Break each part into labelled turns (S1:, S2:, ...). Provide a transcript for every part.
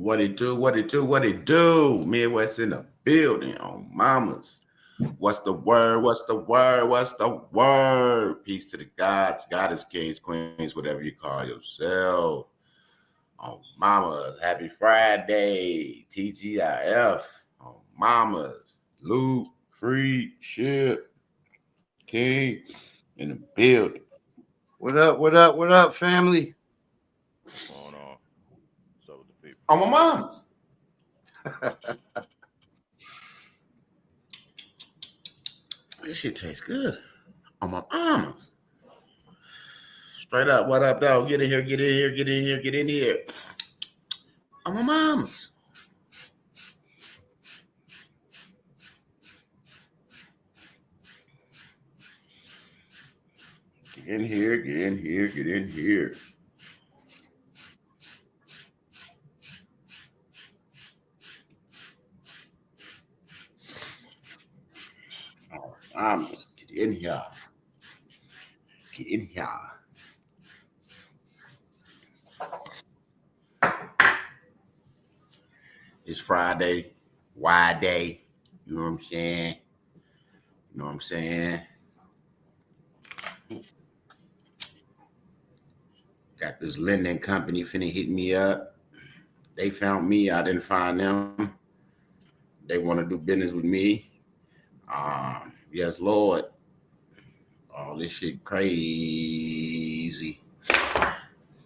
S1: What it do? What it do? What it do? Midwest in the building on mamas. What's the word? What's the word? What's the word? Peace to the gods, goddess, kings, queens, whatever you call yourself. On mamas, happy Friday. TGIF. On mamas. Luke, Free, Ship, King in the building.
S2: What up? What up? What up, family?
S3: What's going on? What's up with the people?
S1: On my mamas. This shit tastes good. On my mamas. Straight up, what up, dog? Get in here, get in here, get in here, get in here. On my mamas. Get in here, get in here, get in here. All right, mamas, get in here. Get in here. It's Friday, wide day. You know what I'm saying? You know what I'm saying? Got this lending company finna hit me up. They found me. I didn't find them. They want to do business with me. Yes, Lord. All this shit crazy.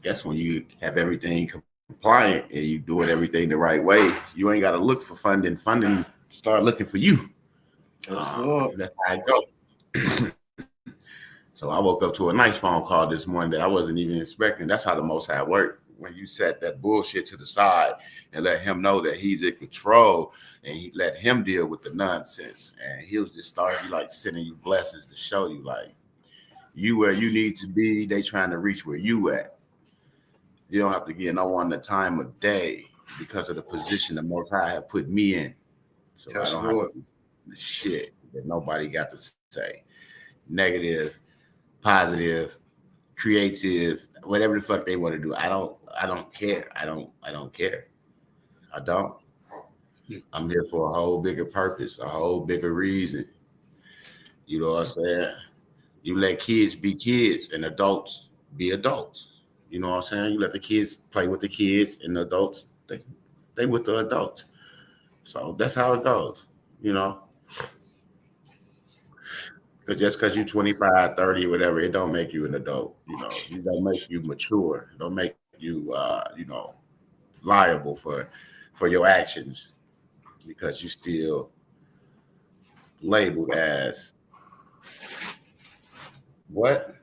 S1: Guess when you have everything compliant and you doing everything the right way, you ain't got to look for funding. Funding start looking for you. That's how it go. So I woke up to a nice phone call this morning that I wasn't even expecting. That's how the Most High work. When you set that bullshit to the side and let him know that he's in control and he let him deal with the nonsense. And he'll just start like sending you blessings to show you like you where you need to be. They trying to reach where you at. You don't have to get no one the time of day because of the position the Most High have put me in. So
S2: Yes,
S1: I don't
S2: Lord.
S1: have to do the shit that nobody got to say. Negative, positive, creative, whatever the fuck they want to do. I don't care. I don't care. I don't. I'm here for a whole bigger purpose, a whole bigger reason. You know what I'm saying? You let kids be kids and adults be adults. You know what I'm saying? You let the kids play with the kids and the adults, they with the adults. So that's how it goes, you know? Because just because you're 25, 30, whatever, it don't make you an adult. You know, it don't make you mature. It don't make you, liable for your actions because you still labeled as what?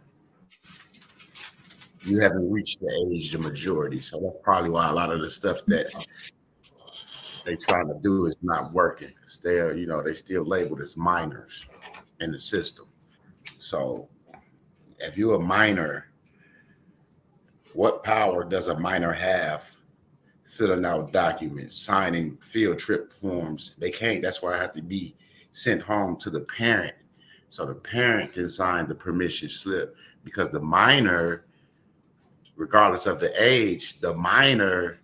S1: You haven't reached the age of majority. So that's probably why a lot of the stuff that they trying to do is not working because they're, they still labeled as minors in the system. So if you're a minor, what power does a minor have filling out documents, signing field trip forms? They can't. That's why I have to be sent home to the parent. So the parent can sign the permission slip because the minor, regardless of the age, the minor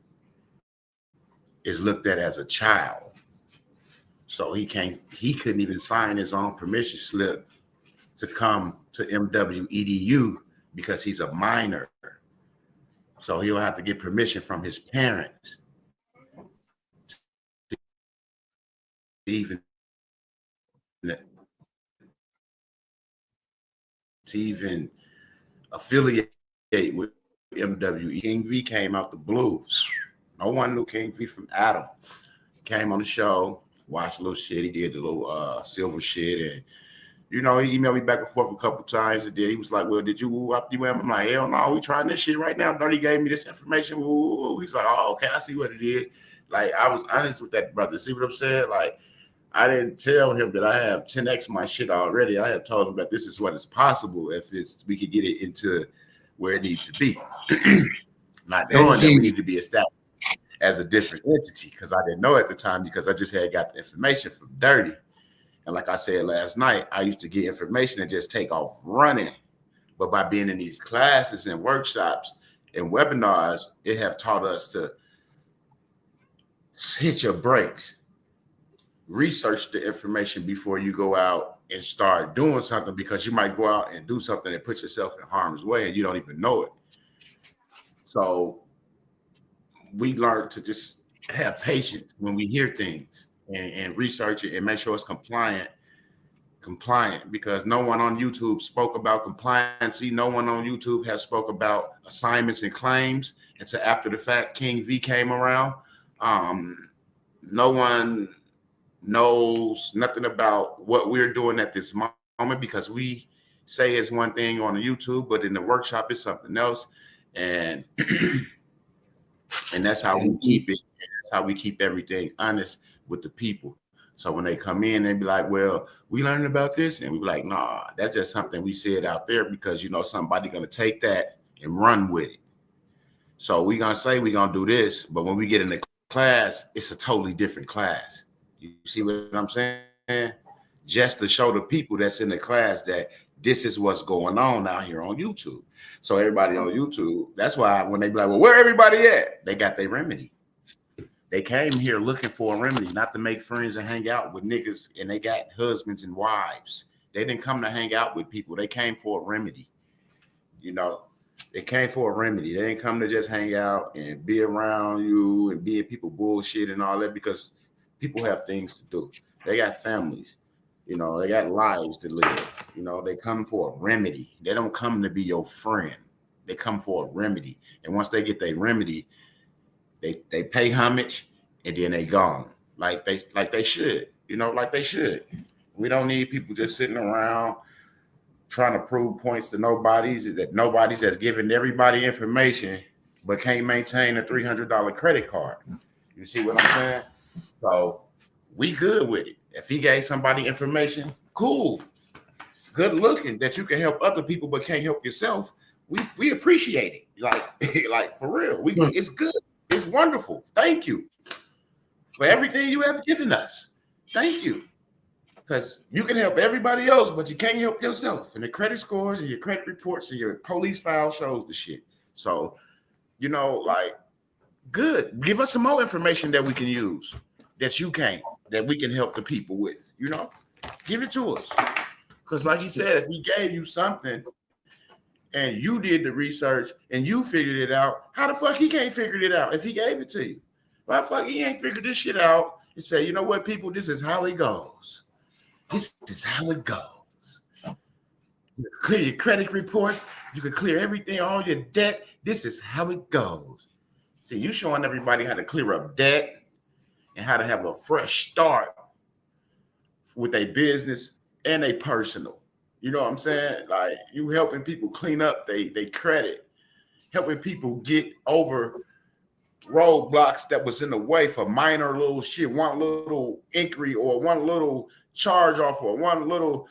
S1: is looked at as a child. So he couldn't even sign his own permission slip to come to MWEDU because he's a minor. So he'll have to get permission from his parents to even affiliate with MWE. King V came out the blue. No one knew King V from Adam. Came on the show, watched a little shit. He did the little silver shit, and he emailed me back and forth a couple times. And then he was like, "Well, did you woo up the wham?" I'm like, "Hell no, we trying this shit right now." Dirty gave me this information. Woo. He's like, "Oh, okay, I see what it is." Like I was honest with that brother. See what I'm saying? Like I didn't tell him that I have 10x my shit already. I have told him that this is what is possible if we could get it into where it needs to be. Not knowing that we need to be established as a different entity because I didn't know at the time because I just had got the information from Dirty. And like I said last night, I used to get information and just take off running. But by being in these classes and workshops and webinars, it have taught us to hit your brakes. Research the information before you go out and start doing something, because you might go out and do something that puts yourself in harm's way and you don't even know it. So we learn to just have patience when we hear things and research it and make sure it's compliant, because no one on YouTube spoke about compliancy. No one on YouTube has spoke about assignments and claims until after the fact King V came around. No one knows nothing about what we're doing at this moment, because we say it's one thing on the YouTube, but in the workshop it's something else. And and that's how we keep it. That's how we keep everything honest with the people. So when they come in, they be like, well, we learned about this. And we be like, nah, that's just something we said out there because, you know, somebody going to take that and run with it. So we going to say we going to do this. But when we get in the class, it's a totally different class. You see what I'm saying? Just to show the people that's in the class that this is what's going on out here on YouTube. So everybody on YouTube, that's why when they be like, well, where everybody at? They got their remedy. They came here looking for a remedy, not to make friends and hang out with niggas, and they got husbands and wives. They didn't come to hang out with people. They came for a remedy. You know, they came for a remedy. They didn't come to just hang out and be around you and be in people bullshit and all that, because people have things to do. They got families. You know, they got lives to live. You know, they come for a remedy. They don't come to be your friend. They come for a remedy. And once they get their remedy, they pay homage and then they gone. Like they should. You know, like they should. We don't need people just sitting around trying to prove points to nobody's that's giving everybody information but can't maintain a $300 credit card. You see what I'm saying? So we good with it. If he gave somebody information, cool, good looking, that you can help other people but can't help yourself, we appreciate it. Like for real, it's good, it's wonderful. Thank you for everything you have given us. Thank you, because you can help everybody else, but you can't help yourself. And the credit scores and your credit reports and your police file shows the shit. So, you know, like, good. Give us some more information that we can use, that you can't, that we can help the people with, you know, give it to us. Because like you said, if he gave you something and you did the research and you figured it out, how the fuck he can't figure it out if he gave it to you? Why the fuck he ain't figured this shit out and say, you know what, people, this is how it goes. This is how it goes. You can clear your credit report. You can clear everything, all your debt. This is how it goes. See, you showing everybody how to clear up debt and how to have a fresh start with a business and a personal. You know what I'm saying? Like, you helping people clean up they credit, helping people get over roadblocks that was in the way for minor little shit, one little inquiry or one little charge off or one little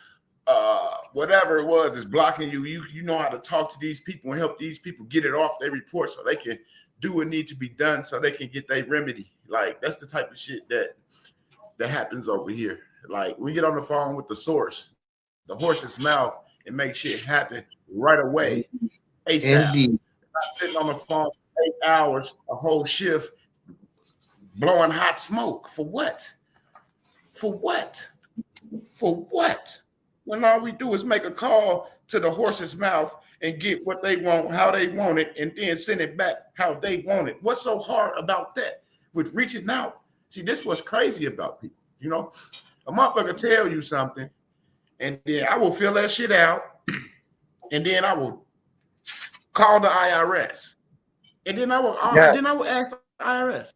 S1: whatever it was is blocking you. You know how to talk to these people and help these people get it off their report so they can do what needs to be done so they can get their remedy. Like, that's the type of shit that happens over here. Like, we get on the phone with the source, the horse's mouth, and make shit happen right away. ASAP. Not sitting on the phone for 8 hours, a whole shift, blowing hot smoke. For what? For what? For what? When all we do is make a call to the horse's mouth and get what they want, how they want it, and then send it back how they want it. What's so hard about that? With reaching out. See, this was crazy about people. You know, a motherfucker tell you something, and then I will fill that shit out, and then I will call the IRS, and then I will ask the IRS.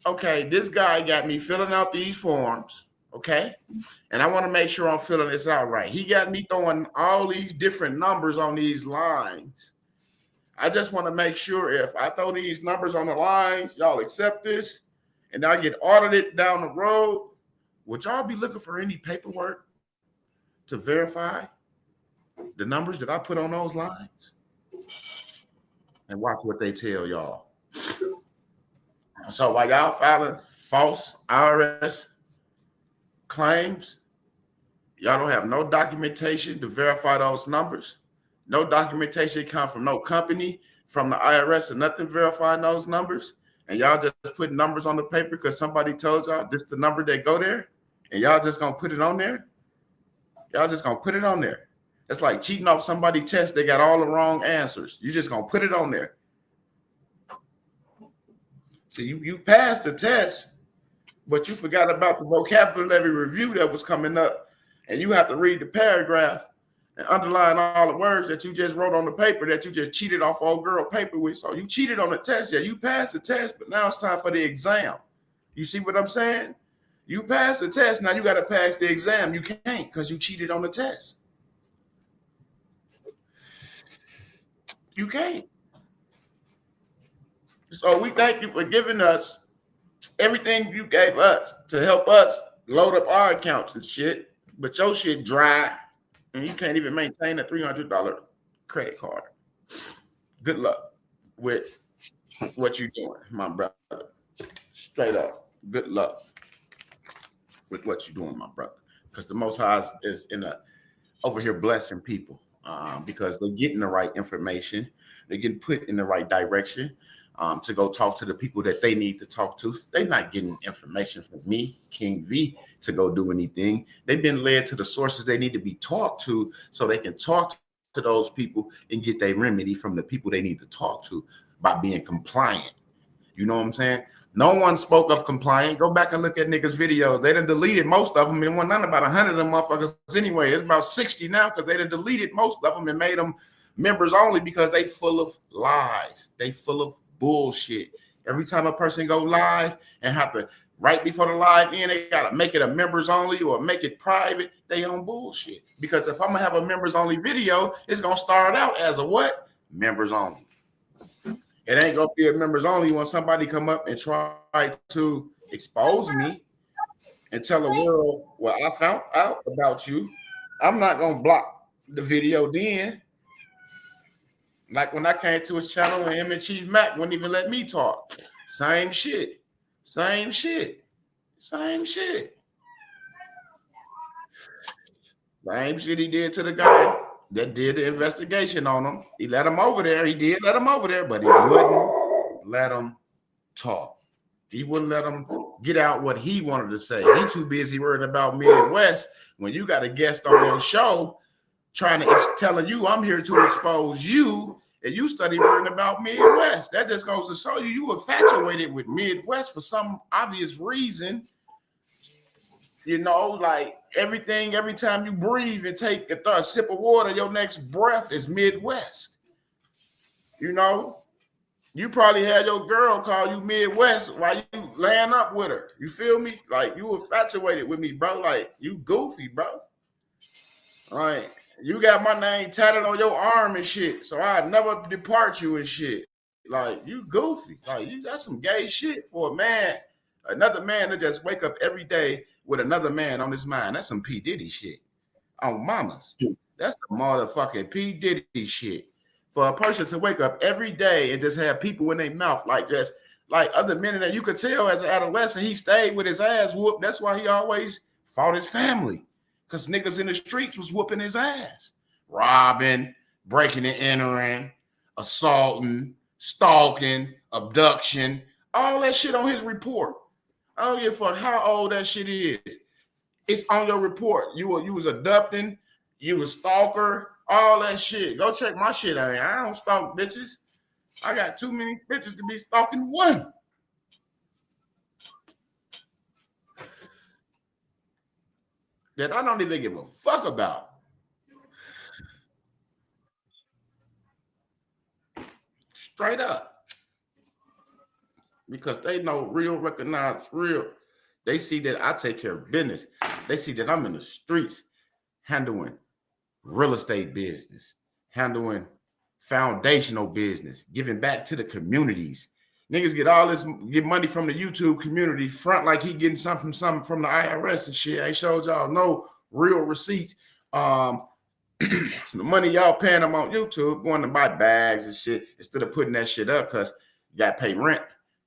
S1: Okay, this guy got me filling out these forms, okay, and I want to make sure I'm filling this out right. He got me throwing all these different numbers on these lines. I just want to make sure if I throw these numbers on the line, y'all accept this, and I get audited down the road. Would y'all be looking for any paperwork to verify the numbers that I put on those lines? And watch what they tell y'all. So while y'all filing false IRS claims, y'all don't have no documentation to verify those numbers. No documentation come from no company, from the IRS, or nothing verifying those numbers. and y'all just put numbers on the paper because somebody told y'all this the number that go there, and y'all just gonna put it on there. Y'all just gonna put it on there. It's like cheating off somebody's test. They got all the wrong answers. You just gonna put it on there. So you passed the test, but you forgot about the vocabulary review that was coming up, and you have to read the paragraph and underline all the words that you just wrote on the paper that you just cheated off old girl paper with. So you cheated on the test. Yeah, you passed the test, but now it's time for the exam. You see what I'm saying? You passed the test. Now you got to pass the exam. You can't because you cheated on the test. You can't. So we thank you for giving us everything you gave us to help us load up our accounts and shit. But your shit dry, and you can't even maintain a $300 credit card. Good luck with what you're doing, my brother. Straight up, good luck with what you're doing, my brother. Because the Most High is over here blessing people because they're getting the right information. They're getting put in the right direction to go talk to the people that they need to talk to. They're not getting information from me, King V, to go do anything. They've been led to the sources they need to be talked to so they can talk to those people and get their remedy from the people they need to talk to by being compliant. You know what I'm saying? No one spoke of compliant. Go back and look at niggas' videos. They done deleted most of them. It wasn't about 100 of them motherfuckers anyway. It's about 60 now because they done deleted most of them and made them members only because they full of lies. They full of bullshit. Every time a person go live and have to right before the live end, they gotta make it a members only or make it private. They on bullshit. Because if I'm gonna have a members only video, it's gonna start out as a what? Members only. It ain't gonna be a members only when somebody come up and try to expose me and tell the world what I found out about you. I'm not gonna block the video then. Like when I came to his channel and him and Chief Mac wouldn't even let me talk. Same shit. Same shit. Same shit. Same shit he did to the guy that did the investigation on him. He let him over there. He did let him over there, but he wouldn't let him talk. He wouldn't let him get out what he wanted to say. He too busy worried about Midwest. When you got a guest on your show trying to telling you I'm here to expose you, and you study worrying about Midwest. That just goes to show you infatuated with Midwest for some obvious reason. You know, like every time you breathe and take a sip of water, your next breath is Midwest. You know, you probably had your girl call you Midwest while you laying up with her. You feel me? Like you infatuated with me, bro. Like you goofy, bro. All right. You got my name tatted on your arm and shit, so I never depart you and shit. Like you goofy, like you got some gay shit for a man, another man to just wake up every day with another man on his mind. That's some P Diddy shit on mamas. That's the motherfucking P Diddy shit. For a person to wake up every day and just have people in their mouth, like just like other men that you could tell as an adolescent, he stayed with his ass whooped. That's why he always fought his family. Because niggas in the streets was whooping his ass. Robbing, breaking and entering, assaulting, stalking, abduction, all that shit on his report. I don't give a fuck how old that shit is. It's on your report. You was abducting, you was stalker, all that shit. Go check my shit out. I don't stalk bitches. I got too many bitches to be stalking one. That I don't even give a fuck about. Straight up. Because they know real, recognize real. They see that I take care of business. They see that I'm in the streets handling real estate business, handling foundational business, giving back to the communities. Niggas get money from the YouTube community, front like he getting something from the IRS and shit. I showed y'all no real receipts. The money y'all paying them on YouTube, going to buy bags and shit, instead of putting that shit up because you got to pay rent.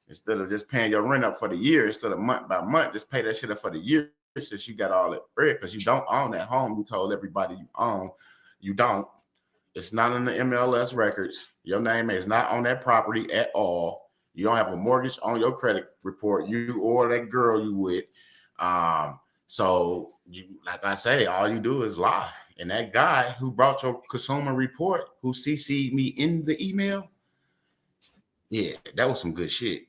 S1: Instead of just paying your rent up for the year, instead of month by month, just pay that shit up for the year since you got all that bread because you don't own that home. You told everybody you own. You don't. It's not in the MLS records. Your name is not on that property at all. You don't have a mortgage on your credit report, you or that girl you with. So you, like I say, all you do is lie. And that guy who brought your consumer report, who CC'd me in the email, yeah, that was some good shit.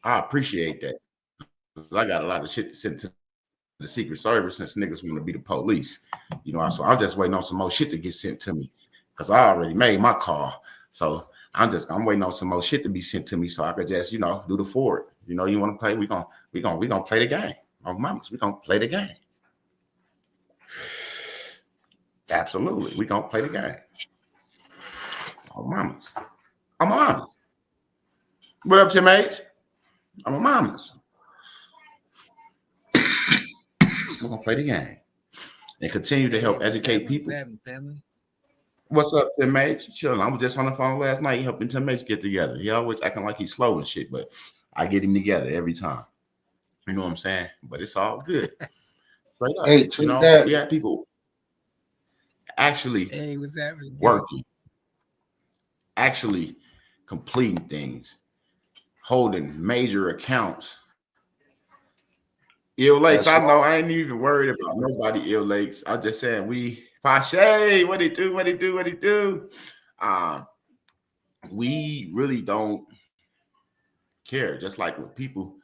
S1: I appreciate that. I got a lot of shit to send to the Secret Service since niggas want to be the police. You know, so I'm just waiting on some more shit to get sent to me because I already made my call. So I'm waiting on some more shit to be sent to me so I could just, you know, do the forward. You know, you want to play, we gonna play the game. Oh mamas, we gonna play the game. Absolutely, we gonna play the game. Oh mamas, I'm honest. What up, Tim H? I'm a mamas. We're gonna play the game and continue to help educate people. What's up, Tim H? Chilling. I was just on the phone last night helping Tim H get together. He always acting like he's slow and shit, but I get him together every time. You know what I'm saying? But it's all good. Straight up.
S2: Hey,
S1: you know,
S2: that.
S1: we have people actually working, actually completing things, holding major accounts. Ill Lakes, I know I ain't even worried about nobody, Ill Lakes. I'm just saying Pache, what he do? We really don't care. Just like what people,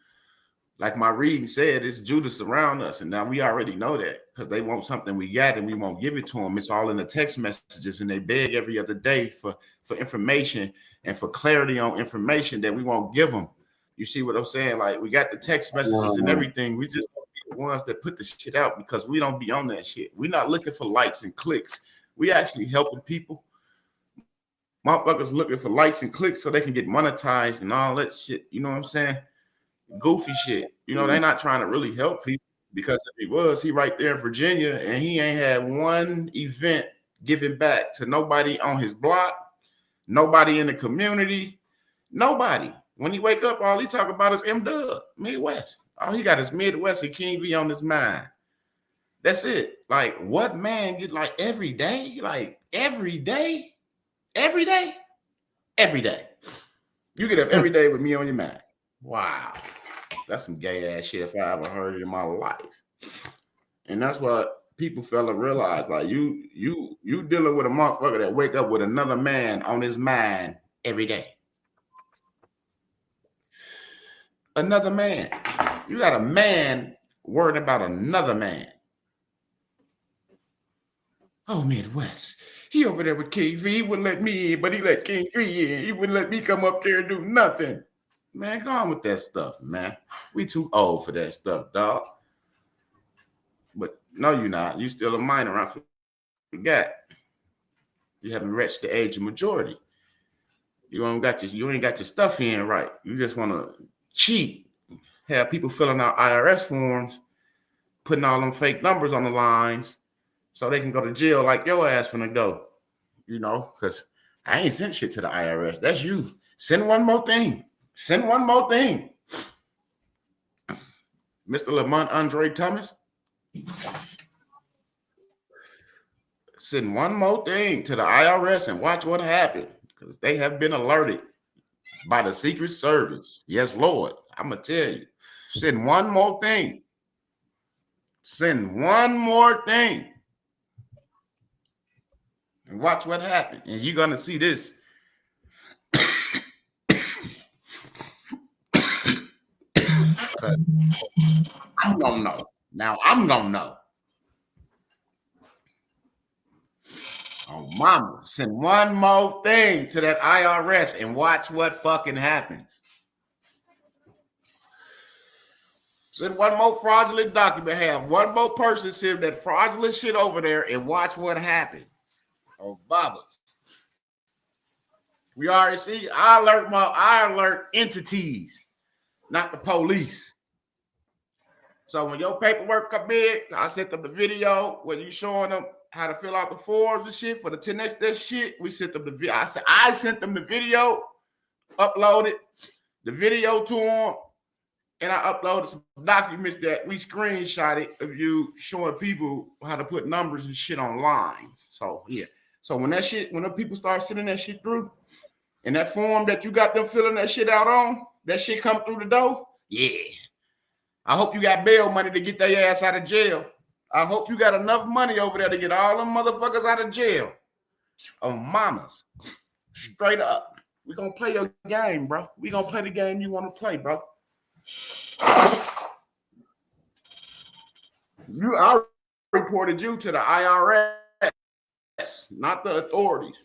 S1: like my reading said, it's Judas around us. And now we already know that because they want something we got and we won't give it to them. It's all in the text messages and they beg every other day for information and for clarity on information that we won't give them. You see what I'm saying? Like we got the text messages and everything. We just don't be the ones that put the shit out because we don't be on that shit. We're not looking for likes and clicks. We actually helping people. Motherfuckers looking for likes and clicks so they can get monetized and all that shit. You know what I'm saying? Goofy shit. You know, they're not trying to really help people because if he was, he right there in Virginia and he ain't had one event giving back to nobody on his block, nobody in the community, nobody. When he wake up, all he talk about is M-Dub, Midwest. All he got is Midwest and King V on his mind. That's it. Like, what man get like every day? Like, every day? Every day? Every day. You get up every day with me on your mind. Wow. That's some gay ass shit if I ever heard it in my life. And that's what people fail to realize. Like, you dealing with a motherfucker that wake up with another man on his mind every day. Another man. You got a man worried about another man. Oh, Midwest. He over there with King V. He wouldn't let me in, but he let King V in. He wouldn't let me come up there and do nothing. Man, go on with that stuff, man. We too old for that stuff, dog. But no, you're not. You still a minor. I forgot. You haven't reached the age of majority. You ain't got your stuff in right. You just want to cheat, have people filling out IRS forms, putting all them fake numbers on the lines so they can go to jail like your ass finna go. You know, because I ain't sent shit to the IRS. That's you. Send one more thing. Send one more thing. Mr. Lamont Andre Thomas. Send one more thing to the IRS and watch what happens. Because they have been alerted by the Secret Service. Yes, Lord. I'm going to tell you. Send one more thing. Send one more thing. And watch what happens. And you're going to see this. I'm going to know. Now I'm going to know. Oh, mama, send one more thing to that IRS and watch what fucking happens. Send one more fraudulent document. Have one more person send that fraudulent shit over there and watch what happens. Oh, Baba. We already see. I alert entities, not the police. So when your paperwork come in, I sent them the video when you showing them how to fill out the forms and shit for the 10X that shit. We sent them the video. I sent them the video, uploaded the video to them, and I uploaded some documents that we screenshotted of you showing people how to put numbers and shit online. So yeah. So when the people start sending that shit through, And that form that you got them filling that shit out on, that shit come through the door. Yeah. I hope you got bail money to get their ass out of jail. I hope you got enough money over there to get all them motherfuckers out of jail. Oh, mamas. Straight up. We gonna play your game, bro. We gonna play the game you want to play, bro. I reported you to the IRS, not the authorities.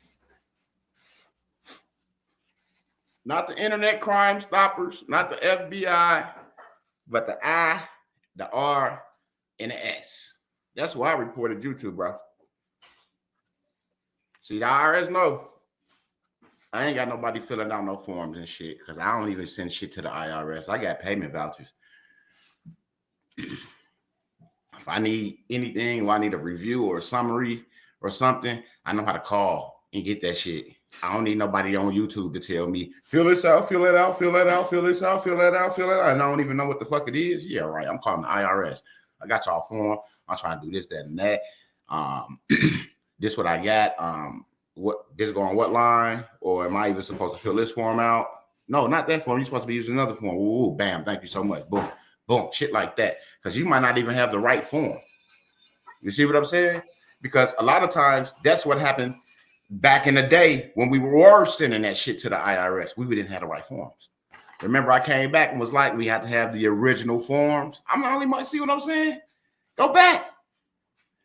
S1: Not the internet crime stoppers, not the FBI, but the I, the R, and the S. That's why I reported you to, bro. See, the IRS know. I ain't got nobody filling out no forms and shit because I don't even send shit to the IRS. I got payment vouchers. If I need anything, or I need a review or a summary or something, I know how to call and get that shit. I don't need nobody on YouTube to tell me, fill this out, fill that out, fill that out, fill this out, fill that out, fill that out. And I don't even know what the fuck it is. Yeah, right. I'm calling the IRS. I got y'all form. I'm trying to do this, that, and that. This what I got. What this go on what line? Or am I even supposed to fill this form out? No, not that form. You're supposed to be using another form. Ooh, bam, thank you so much. Boom, boom, shit like that. Because you might not even have the right form. You see what I'm saying? Because a lot of times that's what happened back in the day when we were sending that shit to the IRS. We didn't have the right forms. Remember, I came back and was like, we had to have the original forms. I'm not only might see what I'm saying. Go back.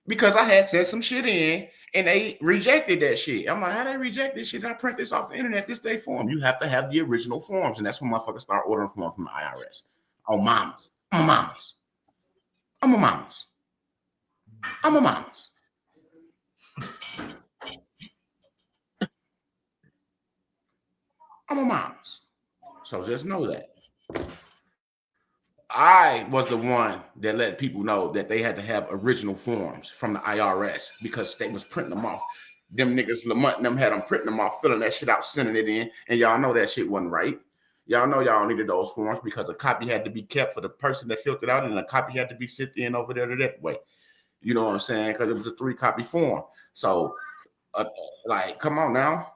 S1: Because I had sent some shit in and they rejected that shit. I'm like, how they reject this shit? I print this off the internet, this day form. You have to have the original forms. And that's when motherfuckers start ordering forms from the IRS. Oh, mamas. I'm a mamas. I'm a mamas. I'm a mamas. I'm a mamas. So just know that. I was the one that let people know that they had to have original forms from the IRS because they was printing them off. Them niggas, Lamont and them had them printing them off, filling that shit out, sending it in. And y'all know that shit wasn't right. Y'all know y'all needed those forms because a copy had to be kept for the person that filled it out and a copy had to be sent in over there to that way. You know what I'm saying? Because it was a 3-copy form. So, like, come on now.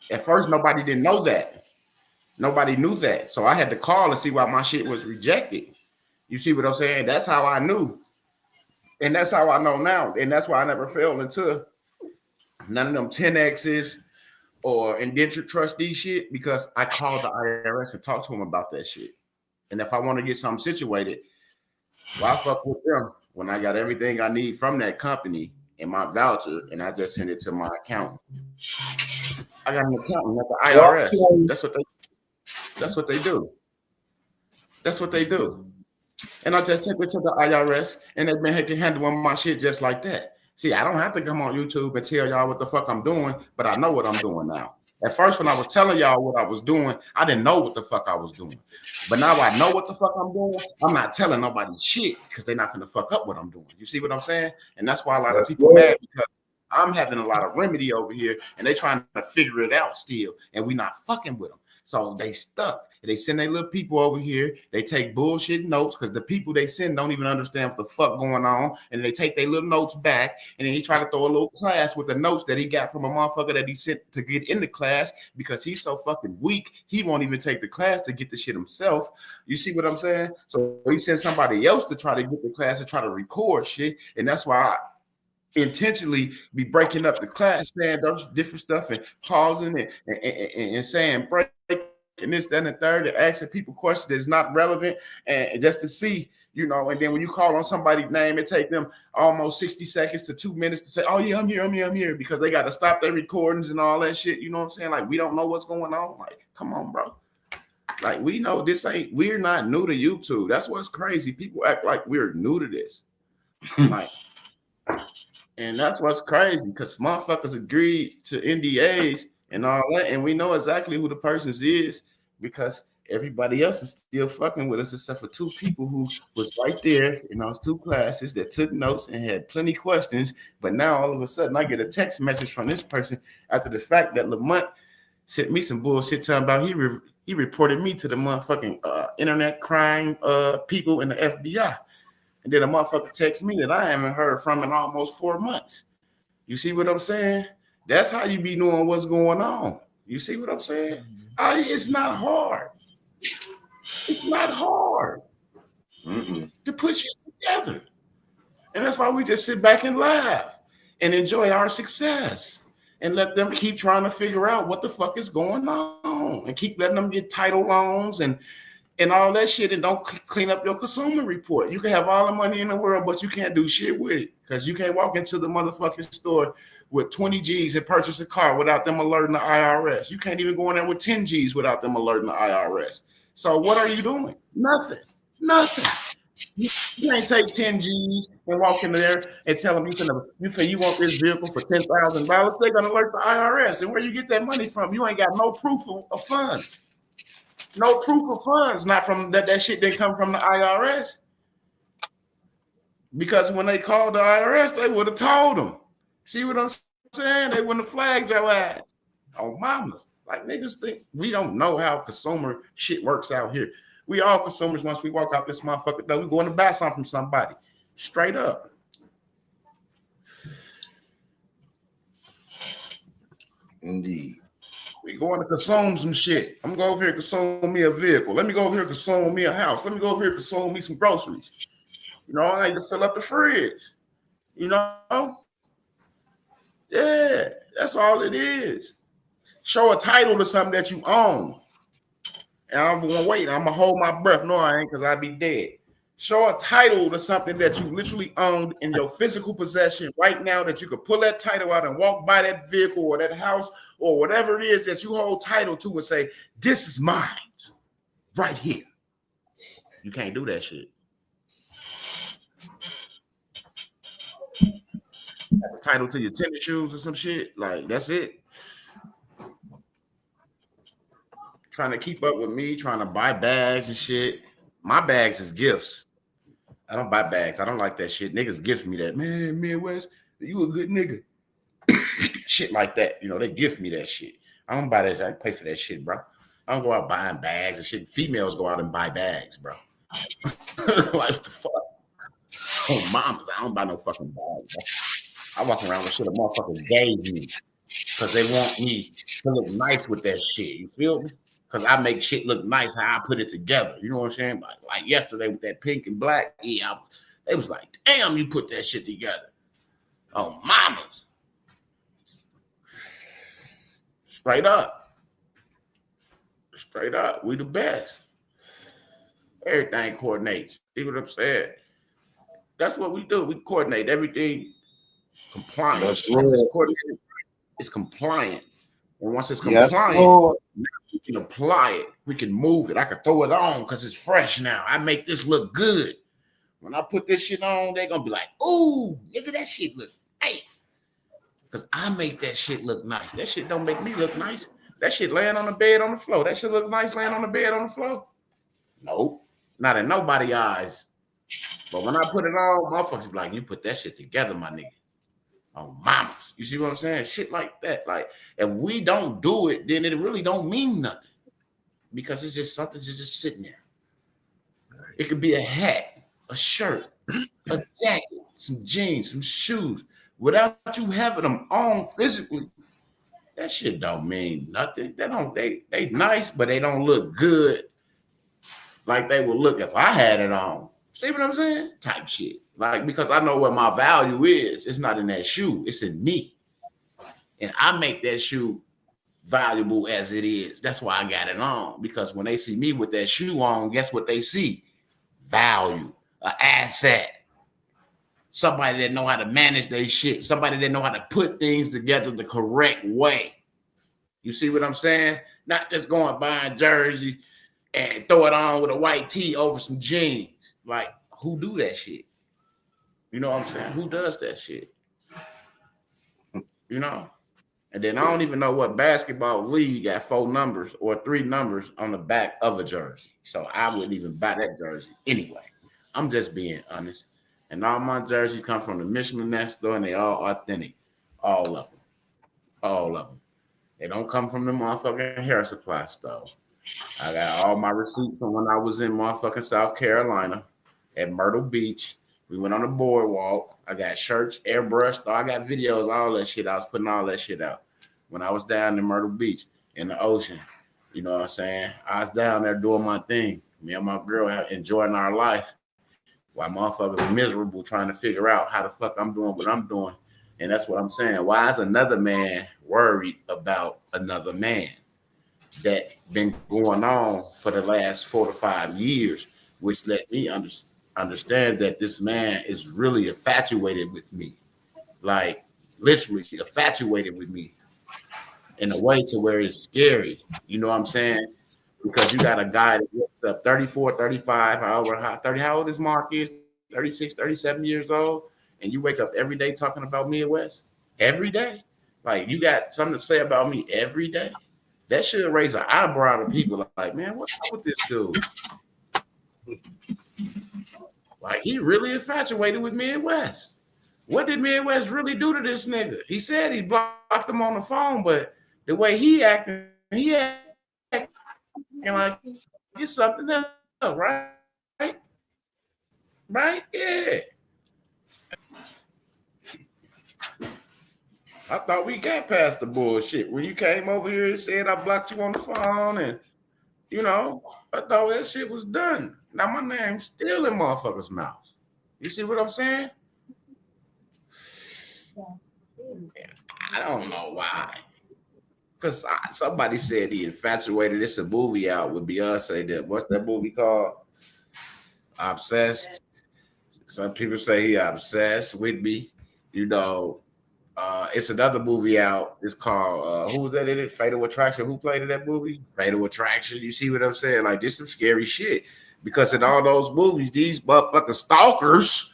S1: At first, nobody didn't know that. Nobody knew that. So I had to call and see why my shit was rejected. You see what I'm saying? That's how I knew. And that's how I know now. And that's why I never fell into none of them 10Xs or indentured trustee shit because I called the IRS and talked to them about that shit. And if I want to get something situated, why fuck with them when I got everything I need from that company in my voucher and I just send it to my accountant? I got an accountant at the IRS. That's what they do. That's what they do. And I just sent it to the IRS and they've been handling my shit just like that. See, I don't have to come on YouTube and tell y'all what the fuck I'm doing, but I know what I'm doing now. At first, when I was telling y'all what I was doing, I didn't know what the fuck I was doing. But now I know what the fuck I'm doing. I'm not telling nobody shit because they're not gonna fuck up what I'm doing. You see what I'm saying? And that's why a lot of people mad because I'm having a lot of remedy over here and they trying to figure it out still, and we not fucking with them. So they stuck. They send their little people over here. They take bullshit notes because the people they send don't even understand what the fuck going on. And they take their little notes back. And then he try to throw a little class with the notes that he got from a motherfucker that he sent to get in the class because he's so fucking weak. He won't even take the class to get the shit himself. You see what I'm saying? So he sent somebody else to try to get the class and try to record shit. And that's why I intentionally be breaking up the class, saying those different stuff and pausing and saying break and this, that, and the third, and asking people questions that's not relevant, and just to see, you know. And then when you call on somebody's name, it take them almost 60 seconds to 2 minutes to say, "Oh yeah, I'm here," because they got to stop their recordings and all that shit. You know what I'm saying? Like, we don't know what's going on. Like, come on, bro. Like, we know we're not new to YouTube. That's what's crazy. People act like we're new to this. Like, and that's what's crazy because motherfuckers agreed to NDAs and all that, and we know exactly who the person is because everybody else is still fucking with us except for 2 people who was right there in those 2 classes that took notes and had plenty of questions. But now all of a sudden I get a text message from this person after the fact that Lamont sent me some bullshit talking about he reported me to the motherfucking internet crime people in the FBI. And then a motherfucker texts me that I haven't heard from in almost 4 months. You see what I'm saying? That's how you be knowing what's going on. You see what I'm saying? It's not hard. It's not hard to put shit together. And that's why we just sit back and laugh and enjoy our success and let them keep trying to figure out what the fuck is going on and keep letting them get title loans and all that shit and don't clean up your consumer report. You can have all the money in the world, but you can't do shit with it because you can't walk into the motherfucking store with 20 G's and purchase a car without them alerting the IRS. You can't even go in there with 10 G's without them alerting the IRS. So what are you doing? Nothing. You can't take 10 G's and walk in there and tell them you say you want this vehicle for $10,000. They're gonna alert the IRS. And where you get that money from? You ain't got no proof of funds. No proof of funds. Not from that shit didn't come from the IRS. Because when they called the IRS, they would have told them. See what I'm saying? They wouldn't have flagged your ass. Oh, mamas. Like niggas think we don't know how consumer shit works out here. We all consumers. Once we walk out this motherfucker door, we going to buy something from somebody. Straight up.
S2: Indeed.
S1: We going to consume some shit. I'm going to go over here and consume me a vehicle. Let me go over here and consume me a house. Let me go over here and consume me some groceries. You know, I need to fill up the fridge. You know? Yeah, that's all it is. Show a title to something that you own. And I'm going to wait. I'm going to hold my breath. No, I ain't, because I'd be dead. Show a title to something that you literally owned in your physical possession right now that you could pull that title out and walk by that vehicle or that house or whatever it is that you hold title to and say, this is mine right here. You can't do that shit. Have a title to your tennis shoes or some shit. Like, that's it. Trying to keep up with me, trying to buy bags and shit. My bags is gifts. I don't buy bags. I don't like that shit. Niggas gift me that. Man, Midwest, you a good nigga. Shit like that. You know, they gift me that shit. I don't buy that shit. I pay for that shit, bro. I don't go out buying bags and shit. Females go out and buy bags, bro. Like, what the fuck? Oh, mamas, I don't buy no fucking bags, bro. I walk around with shit a motherfucker gave me because they want me to look nice with that shit. You feel me? Because I make shit look nice how I put it together. You know what I'm saying? Like yesterday with that pink and black. Yeah, they was like, damn, you put that shit together. Oh, mamas. Straight up. Straight up. We the best. Everything coordinates. See what I'm saying? That's what we do. We coordinate everything compliant.
S2: That's right.
S1: It's compliant. And once it's compliant, we can apply it. We can move it. I can throw it on because it's fresh now. I make this look good. When I put this shit on, they're going to be like, ooh, look at that shit look nice. Because I make that shit look nice. That shit don't make me look nice. That shit laying on the bed on the floor. That shit look nice laying on the bed on the floor? Nope. Not in nobody's eyes. But when I put it on, motherfuckers be like, you put that shit together, my nigga. Oh, mamas. You see what I'm saying? Shit like that. Like, if we don't do it, then it really don't mean nothing. Because it's just something just sitting there. It could be a hat, a shirt, a jacket, some jeans, some shoes. Without you having them on physically, that shit don't mean nothing. They nice, but they don't look good like they would look if I had it on. See what I'm saying? Type shit. Like, because I know what my value is. It's not in that shoe. It's in me. And I make that shoe valuable as it is. That's why I got it on. Because when they see me with that shoe on, guess what they see? Value. An asset. Somebody that know how to manage their shit. Somebody that know how to put things together the correct way. You see what I'm saying? Not just going buying jersey and throw it on with a white tee over some jeans. Like, who do that shit? You know what I'm saying? Who does that shit? You know? And then I don't even know what basketball league got 4 numbers or 3 numbers on the back of a jersey. So I wouldn't even buy that jersey anyway. I'm just being honest. And all my jerseys come from the Michelin Nest store, and they all authentic. All of them. All of them. They don't come from the motherfucking hair supply store. I got all my receipts from when I was in motherfucking South Carolina at Myrtle Beach. We went on the boardwalk. I got shirts, airbrushed. I got videos, all that shit. I was putting all that shit out when I was down in Myrtle Beach. in the ocean. You know what I'm saying? I was down there doing my thing. Me and my girl enjoying our life while motherfuckers miserable trying to figure out how the fuck I'm doing what I'm doing. And that's what I'm saying. Why is another man worried about another man? That been going on for the last 4 to 5 years, which let me understand that this man is really infatuated with me, like literally infatuated with me in a way to where it's scary. You know what I'm saying? Because you got a guy that wakes up 34, 35, however, 30, how old is Mark is, 36, 37 years old, and you wake up every day talking about Midwest every day. Like you got something to say about me every day. That should raise an eyebrow to people like, man, what's up with this dude? Like, he really infatuated with Midwest. What did Midwest really do to this nigga? He said he blocked him on the phone, but the way he acting like it's something else, right? Right? Yeah. I thought we got past the bullshit. When you came over here and said I blocked you on the phone and you know, I thought that shit was done. Now my name's still in motherfuckers' mouths. You see what I'm saying? I don't know why. Because somebody said he infatuated. It's a movie out with Beyonce. That what's that movie called? Obsessed. Some people say he obsessed with me. You know, it's another movie out. It's called who was that in it? Fatal Attraction. Who played in that movie? Fatal Attraction. You see what I'm saying? Like this some scary shit. Because in all those movies, these motherfucking stalkers,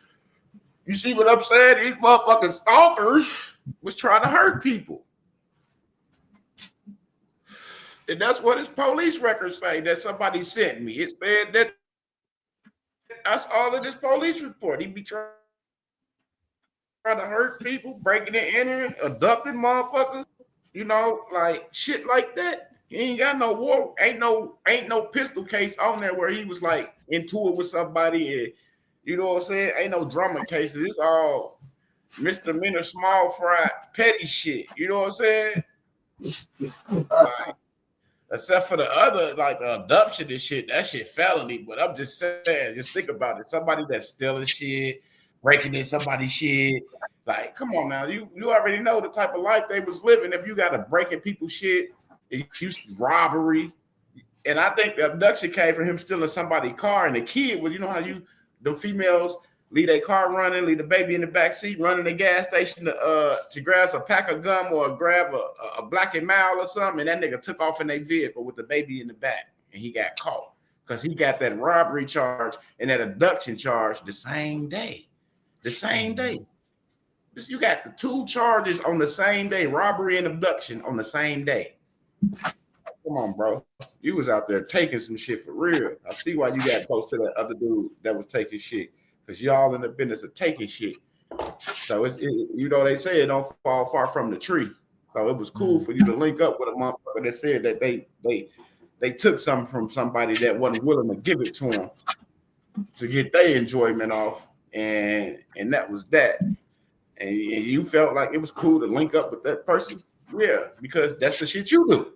S1: you see what I'm saying? These motherfucking stalkers was trying to hurt people. And that's what his police records say that somebody sent me. It said that that's all of this police report. He be trying to hurt people, breaking and entering, abducting motherfuckers, you know, like shit like that. He ain't got no war, ain't no pistol case on there where he was like into it with somebody and you know what I'm saying? Ain't no drama cases. It's all misdemeanor, small fry, petty shit. You know what I'm saying? Like, except for the other, like the abduction and shit, that shit felony. But I'm just saying, just think about it. Somebody that's stealing shit, breaking in somebody's shit. Like, come on now. You already know the type of life they was living. If you got to break in people's shit, robbery. And I think the abduction came from him stealing somebody's car. And the kid was, you know how the females leave their car running, leave the baby in the back seat, running the gas station to grab a pack of gum or grab a Black and Mild or something, and that nigga took off in their vehicle with the baby in the back, and he got caught because he got that robbery charge and that abduction charge the same day. The same day. You got the two charges on the same day, robbery and abduction on the same day. Come on, bro. You was out there taking some shit for real. I see why you got close to that other dude that was taking shit. Because y'all in the business of taking shit. So you know, they say it don't fall far from the tree. So it was cool for you to link up with a motherfucker that said that they took something from somebody that wasn't willing to give it to them to get their enjoyment off. And that was that. And you felt like it was cool to link up with that person. Yeah, because that's the shit you do.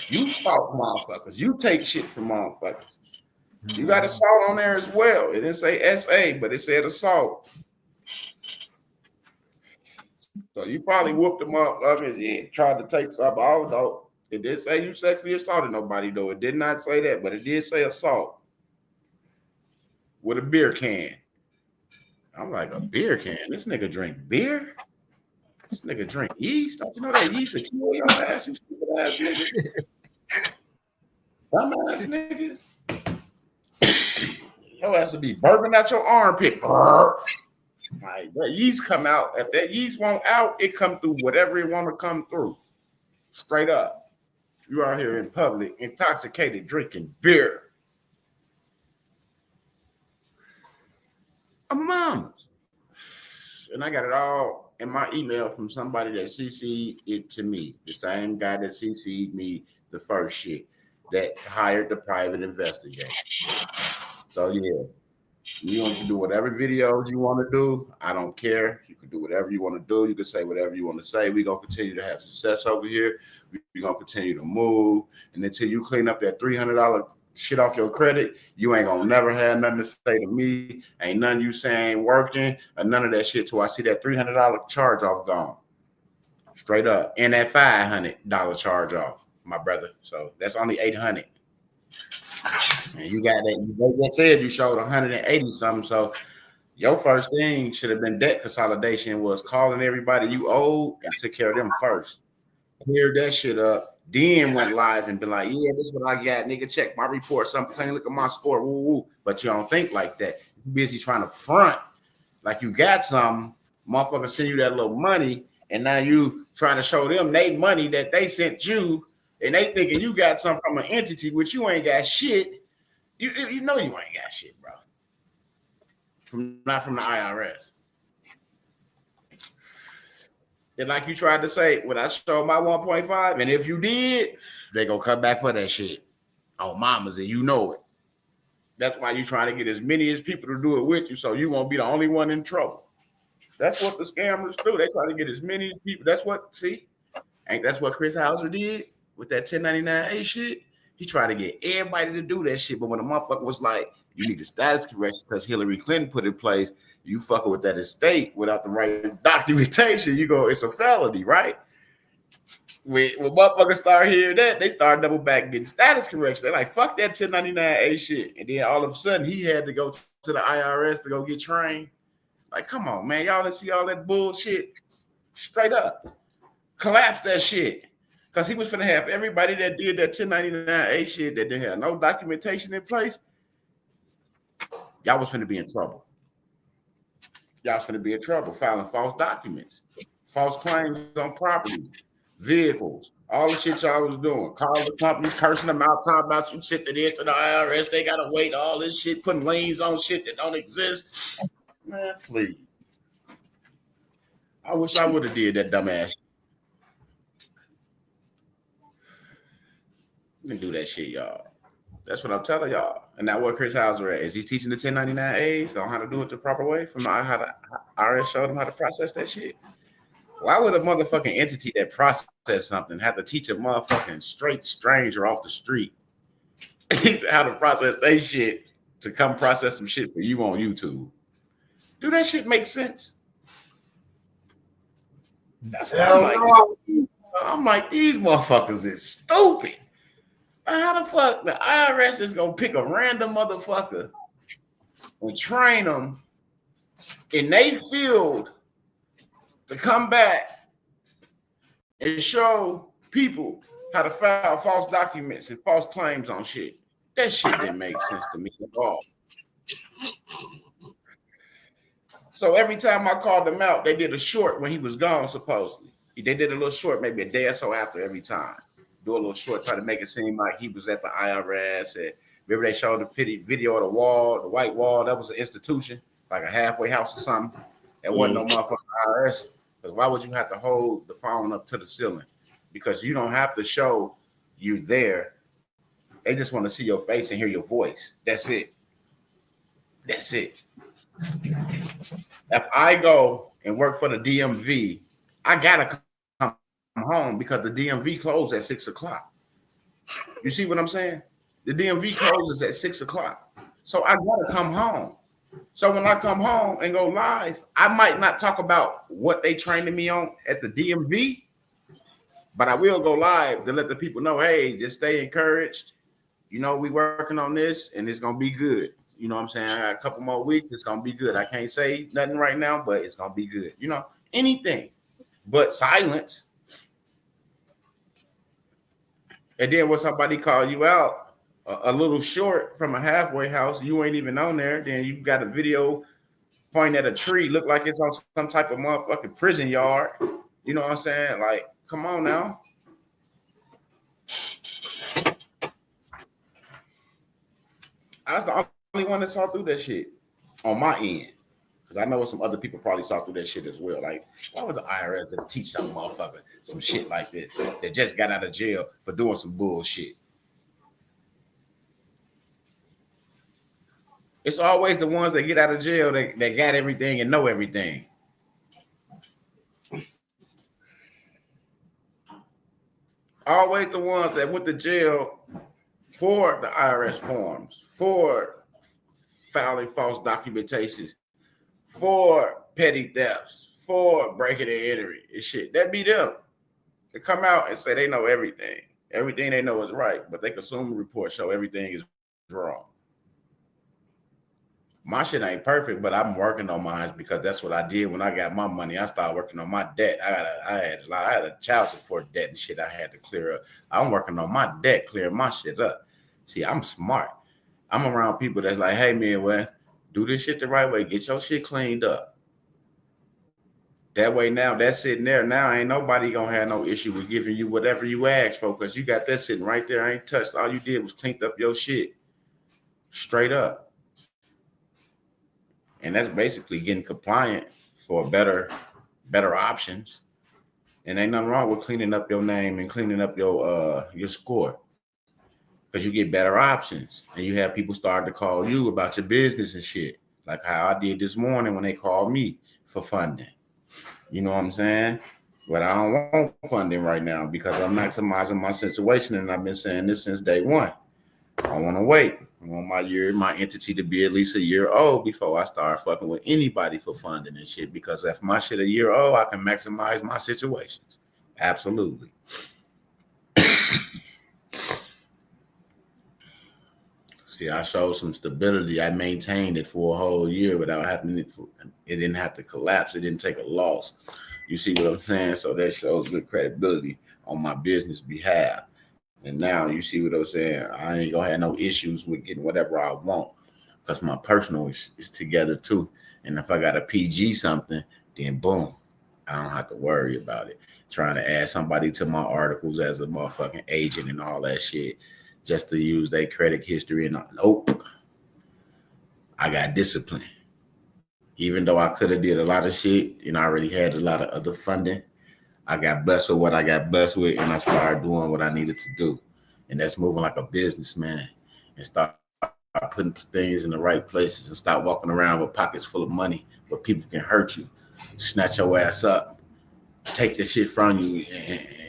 S1: You stalk motherfuckers. You take shit from motherfuckers. You got assault on there as well. It didn't say SA, but it said assault. So you probably whooped them up and tried to take something. Although it did say you sexually assaulted nobody, though. It did not say that, but it did say assault with a beer can. I'm like, a beer can? This nigga drink beer? This nigga drink yeast? Don't you know that yeast will kill your ass, you stupid ass nigga? Dumbass niggas. Your ass will be burping out your armpit. Like, that yeast come out. If that yeast won't out, it come through whatever it want to come through. Straight up. You out here in public, intoxicated, drinking beer. I'm mamas. And I got it all in my email from somebody that CC'd it to me. The same guy that CC'd me the first shit that hired the private investigator. So yeah, You can do whatever videos you want to do. I don't care. You can do whatever you want to do. You can say whatever you want to say. We're going to continue to have success over here. We're going to continue to move. And until you clean up that $300 shit off your credit, you ain't going to never have nothing to say to me. Ain't none you say ain't working or none of that shit till I see that $300 charge off gone. Straight up. And that $500 charge off, my brother. So that's only $800. And you got that. Like I said, you showed 180 something. So your first thing should have been debt consolidation, was calling everybody you owed and took care of them first. Cleared that shit up. Then went live and been like, yeah, this is what I got. Nigga, check my report. Something, look at my score. Woo woo. But you don't think like that. You're busy trying to front like you got something. Motherfucker send you that little money, and now you trying to show them they money that they sent you, and they thinking you got something from an entity, which you ain't got shit. You know you ain't got shit, bro. Not from the IRS. And like you tried to say, when I showed my 1.5, and if you did, they gonna come back for that shit on mamas, and you know it. That's why you trying to get as many as people to do it with you, so you won't be the only one in trouble. That's what the scammers do. They try to get as many people. That's what, see, ain't that's what Chris Hauser did with that 1099A shit? He tried to get everybody to do that shit, but when the motherfucker was like, you need a status correction because Hillary Clinton put in place, you fucking with that estate without the right documentation, you go, it's a felony, right? When motherfuckers start hearing that, they start double back getting status correction. They're like, fuck that 1099A shit. And then all of a sudden, he had to go to the IRS to go get trained. Like, come on, man. Y'all didn't see all that bullshit? Straight up. Collapse that shit. Because he was finna have everybody that did that 1099A shit that didn't have no documentation in place, y'all was finna be in trouble. Y'all was finna be in trouble filing false documents, false claims on property, vehicles, all the shit y'all was doing. Calling the companies, cursing them out, talking about you sent it into the IRS. They gotta wait all this shit, putting liens on shit that don't exist. Man, please. I wish I would have did that dumbass shit. You can do that shit, y'all. That's what I'm telling y'all. And now where Chris Hauser at? Is he teaching the 1099As on how to do it the proper way? From how the IRS showed him how to process that shit? Why would a motherfucking entity that process something have to teach a motherfucking straight stranger off the street how to process their shit to come process some shit for you on YouTube? Do that shit make sense? That's what I'm like, these motherfuckers is stupid. How the fuck the IRS is gonna pick a random motherfucker and train them in they field to come back and show people how to file false documents and false claims on shit? That shit didn't make sense to me at all. So every time I called them out, they did a short when he was gone, supposedly. They did a little short, maybe a day or so after every time. Do a little short, try to make it seem like he was at the IRS. And remember they showed the video of the wall, the white wall. That was an institution, like a halfway house or something. That wasn't no motherfucking IRS. Because why would you have to hold the phone up to the ceiling? Because you don't have to show you there. They just want to see your face and hear your voice. That's it. That's it. If I go and work for the DMV, I gotta come home because the DMV closes at 6 o'clock. You see what I'm saying? The DMV closes at 6 o'clock. So I gotta come home. So when I come home and go live, I might not talk about what they trained me on at the DMV, but I will go live to let the people know, hey, just stay encouraged. You know, we working on this and it's gonna be good. You know what I'm saying? I got a couple more weeks, it's gonna be good. I can't say nothing right now, but it's gonna be good. You know, anything but silence. And then when somebody call you out a little short from a halfway house, you ain't even on there, then you got a video pointing at a tree, look like it's on some type of motherfucking prison yard. You know what I'm saying? Like, come on now. I was the only one that saw through that shit on my end. Because I know some other people probably saw through that shit as well. Like, why would the IRS just teach some motherfucker some shit like this that just got out of jail for doing some bullshit?
S4: It's always the ones that get out of jail that got everything and know everything. Always the ones that went to jail for the IRS forms, for filing false documentations, for petty thefts, for breaking and entering and shit. That be them. They come out and say they know everything. Everything they know is right, but they consumer report show everything is wrong. My shit ain't perfect, but I'm working on mine because that's what I did when I got my money. I started working on my debt. I had a child support debt and shit I had to clear up. I'm working on my debt, clearing my shit up. See, I'm smart. I'm around people that's like, hey man, well, do this shit the right way. Get your shit cleaned up. That way now, that's sitting there. Now ain't nobody gonna have no issue with giving you whatever you ask for because you got that sitting right there. I ain't touched. All you did was cleaned up your shit. Straight up. And that's basically getting compliant for better options. And ain't nothing wrong with cleaning up your name and cleaning up your score. Because you get better options. And you have people start to call you about your business and shit. Like how I did this morning when they called me for funding. You know what I'm saying? But I don't want funding right now because I'm maximizing my situation. And I've been saying this since day one. I want to wait. I want my entity to be at least a year old before I start fucking with anybody for funding and shit. Because if my shit a year old, I can maximize my situations. Absolutely. See, I showed some stability. I maintained it for a whole year without having it. It didn't have to collapse. It didn't take a loss. You see what I'm saying? So that shows good credibility on my business behalf. And now you see what I'm saying? I ain't gonna have no issues with getting whatever I want because my personal is together too. And if I got a PG something, then boom, I don't have to worry about it. Trying to add somebody to my articles as a motherfucking agent and all that shit just to use their credit history and nope. I got discipline. Even though I could have did a lot of shit and I already had a lot of other funding, I got blessed with what I got blessed with, and I started doing what I needed to do. And that's moving like a businessman and start putting things in the right places and stop walking around with pockets full of money where people can hurt you, snatch your ass up, take your shit from you,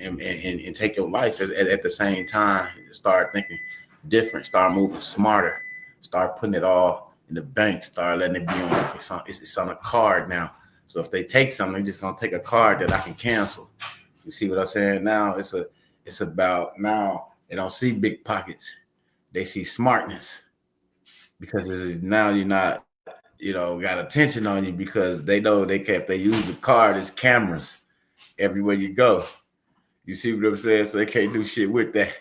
S4: and take your life at the same time. Start thinking different, start moving smarter, start putting it all in the bank, start letting it be it's on a card now. So if they take something, they're just gonna take a card that I can cancel. You see what I'm saying? Now it's about now they don't see big pockets, they see smartness because now you're not, got attention on you because they know they use the card as cameras everywhere you go. You see what I'm saying? So they can't do shit with that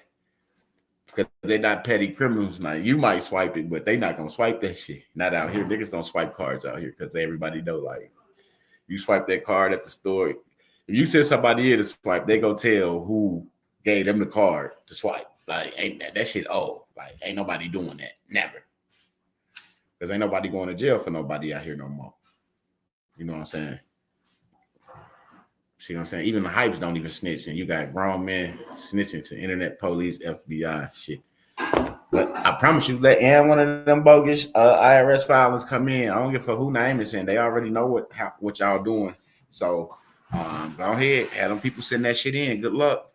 S4: because they're not petty criminals. Now you might swipe it, but they not gonna swipe that shit. Not out here. Niggas don't swipe cards out here because everybody know like. You swipe that card at the store. If you send somebody in to swipe, they go tell who gave them the card to swipe. Like, ain't that shit old. Like, ain't nobody doing that. Never. Because ain't nobody going to jail for nobody out here no more. You know what I'm saying? See what I'm saying? Even the hypes don't even snitch. And you got grown men snitching to internet police, FBI, shit. But I promise you, let one of them bogus IRS filings come in. I don't give a fuck who name is in. They already know what y'all doing. So go ahead, have them people send that shit in. Good luck.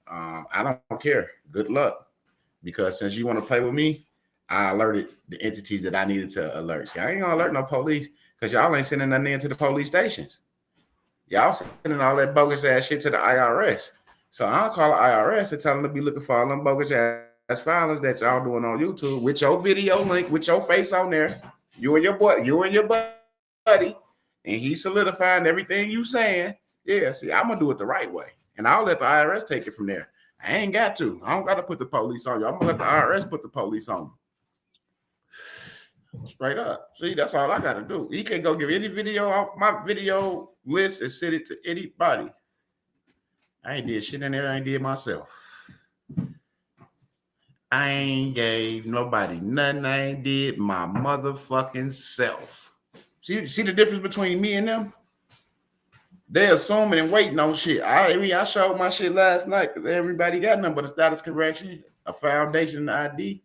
S4: I don't care. Good luck. Because since you want to play with me, I alerted the entities that I needed to alert. See, I ain't gonna alert no police because y'all ain't sending nothing into the police stations. Y'all sending all that bogus ass shit to the IRS. So I'll call the IRS and tell them to be looking for all them bogus ass filings that y'all doing on YouTube with your video link, with your face on there, you and your buddy, and he solidifying everything you saying. Yeah, see, I'm gonna do it the right way, and I'll let the IRS take it from there. I ain't got to. I don't got to put the police on you. I'm gonna let the IRS put the police on you. Straight up. See, that's all I got to do. He can go give any video off my video list and send it to anybody. I ain't did shit in there I ain't did myself. I ain't gave nobody nothing I ain't did my motherfucking self. See the difference between me and them? They assuming and waiting on shit. I showed my shit last night because everybody got nothing but a status correction, a foundation ID.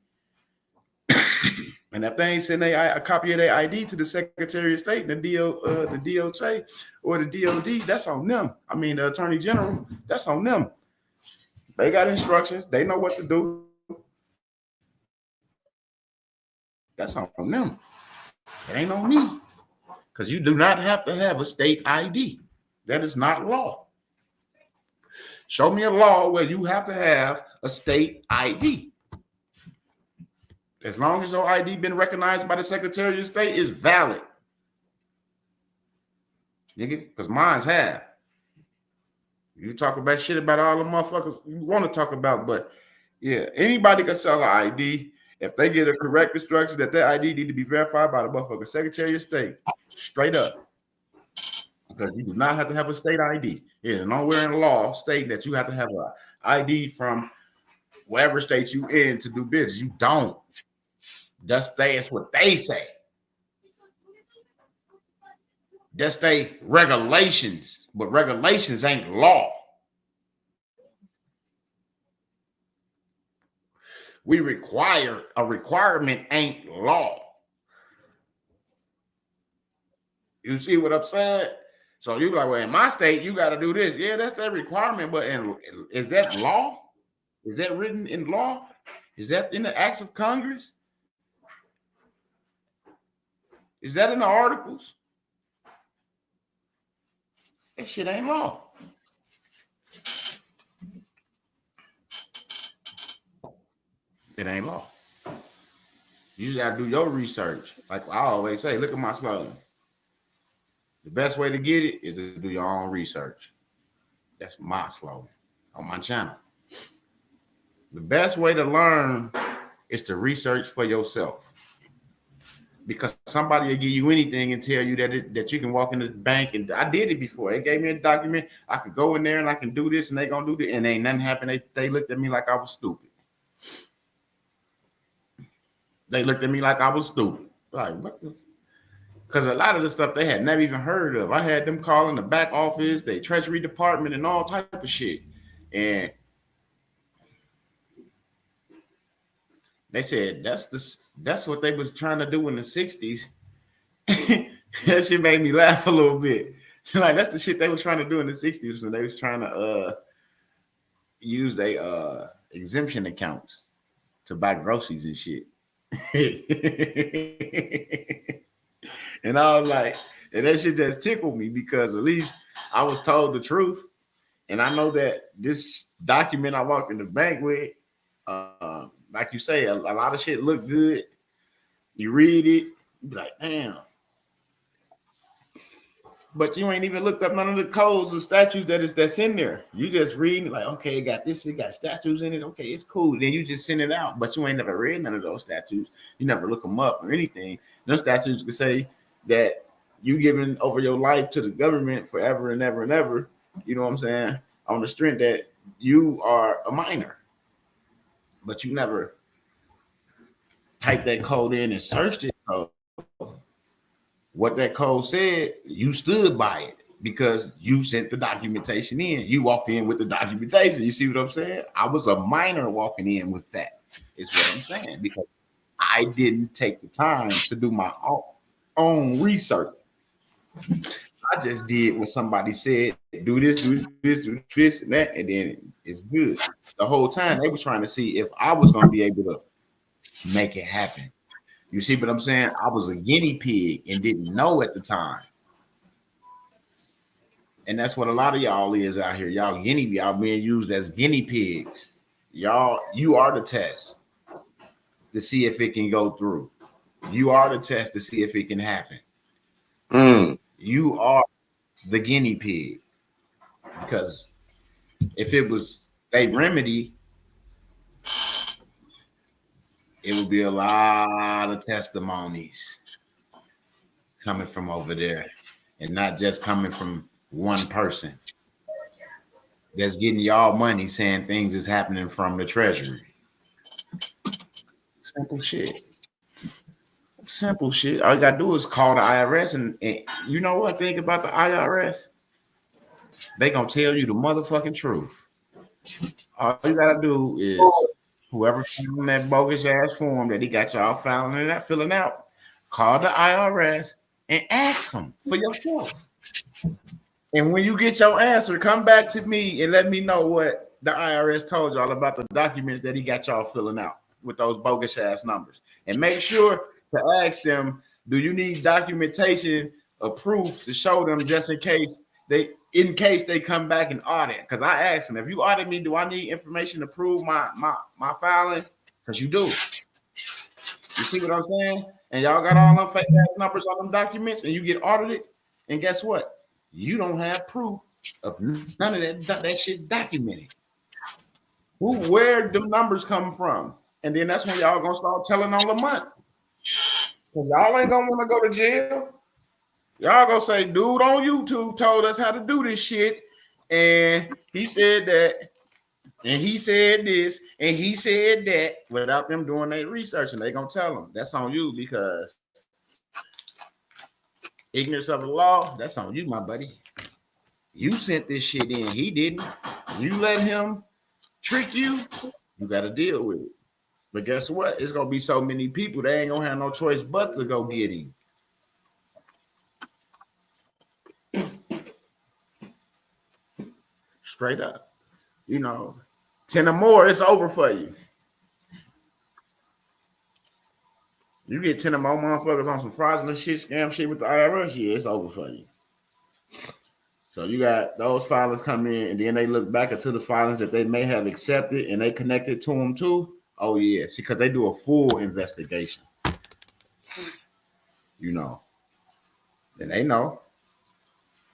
S4: And if they ain't send a copy of their ID to the Secretary of State, the DOJ, or the DOD, that's on them. I mean, the Attorney General, that's on them. They got instructions. They know what to do. That's on them. It ain't on me. Because you do not have to have a state ID. That is not law. Show me a law where you have to have a state ID. As long as your ID been recognized by the Secretary of State, is valid. Nigga, because mine's have. You talk about shit about all the motherfuckers you want to talk about, but yeah, anybody can sell an ID if they get a correct instruction that their ID need to be verified by the motherfucking Secretary of State. Straight up. Because you do not have to have a state ID. There's nowhere in the law stating that you have to have an ID from whatever state you in to do business. You don't. That's what they say. That's they regulations, but regulations ain't law. We require a requirement ain't law. You see what I'm saying? So you like, well, in my state, you got to do this. Yeah, that's their requirement, but is that law? Is that written in law? Is that in the acts of Congress? Is that in the articles? That shit ain't law. It ain't law. You gotta do your research. Like I always say, look at my slogan. The best way to get it is to do your own research. That's my slogan on my channel. The best way to learn is to research for yourself. Because somebody will give you anything and tell you that you can walk in the bank, and I did it before. They gave me a document. I could go in there and I can do this, and they gonna do this, and ain't nothing happened. They looked at me like I was stupid. They looked at me like I was stupid. Like, what the? Because a lot of the stuff they had never even heard of. I had them calling the back office, the Treasury Department, and all type of shit. And they said that's what they was trying to do in the 60s. That shit made me laugh a little bit. So like that's the shit they was trying to do in the 60s. So they was trying to use their exemption accounts to buy groceries and shit. And I was like, and that shit just tickled me because at least I was told the truth. And I know that this document I walked in the bank with, like you say, a lot of shit look good. You read it, you be like, damn. But you ain't even looked up none of the codes or statutes that's in there. You just reading like, okay, it got this, it got statutes in it. Okay, it's cool. Then you just send it out. But you ain't never read none of those statutes. You never look them up or anything. Those statutes can say that you giving over your life to the government forever and ever and ever. You know what I'm saying? On the strength that you are a minor. But you never typed that code in and searched it. So what that code said, you stood by it because you sent the documentation in. You walked in with the documentation. You see what I'm saying? I was a minor walking in with that, is what I'm saying, because I didn't take the time to do my own research. I just did what somebody said, do this, do this, do this, and that, and then it's good. The whole time they were trying to see if I was going to be able to make it happen. You see what I'm saying? I was a guinea pig and didn't know at the time. And that's what a lot of y'all is out here. Y'all being used as guinea pigs. Y'all, you are the test to see if it can go through. You are the test to see if it can happen. You are the guinea pig. Because if it was a remedy, it would be a lot of testimonies coming from over there, and not just coming from one person that's getting y'all money saying things is happening from the Treasury. Simple shit. Simple shit. All you gotta do is call the IRS, and you know what I think about the IRS? They gonna tell you the motherfucking truth. All you gotta do is whoever filling that bogus ass form that he got y'all filling out, call the IRS and ask them for yourself. And when you get your answer, come back to me and let me know what the IRS told y'all about the documents that he got y'all filling out with those bogus ass numbers. And make sure to ask them, do you need documentation of proof to show them just in case they come back and audit? Because I asked them, if you audit me, do I need information to prove my filing? Because you do. You see what I'm saying? And y'all got all them fake ass numbers on them documents, and you get audited, and guess what? You don't have proof of none of that shit documented. Where them numbers come from? And then that's when y'all gonna start telling on Lamont. Y'all ain't gonna want to go to jail. Y'all gonna say, dude on YouTube told us how to do this shit, and he said that, and he said this, and he said that, without them doing their research, and they gonna tell them that's on you, because ignorance of the law, that's on you, my buddy. You sent this shit in, he didn't. You let him trick you, you got to deal with it. But guess what? It's gonna be so many people, they ain't gonna have no choice but to go get him. Straight up, 10 or more, it's over for you. You get 10 or more motherfuckers on some fraudulent shit, scam shit with the IRS, yeah, it's over for you. So you got those filings come in, and then they look back into the filings that they may have accepted, and they connected to them too. Oh yeah, see, because they do a full investigation. Then they know.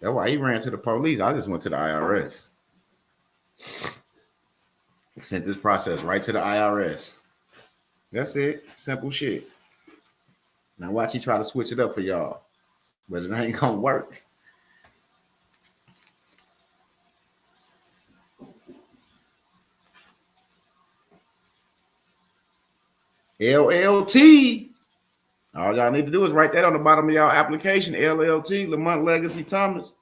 S4: That's why he ran to the police. I just went to the IRS. Sent this process right to the IRS. That's it. Simple shit. Now watch he try to switch it up for y'all. But it ain't gonna work. LLT. All y'all need to do is write that on the bottom of y'all application. LLT, Lamont Legacy Thomas.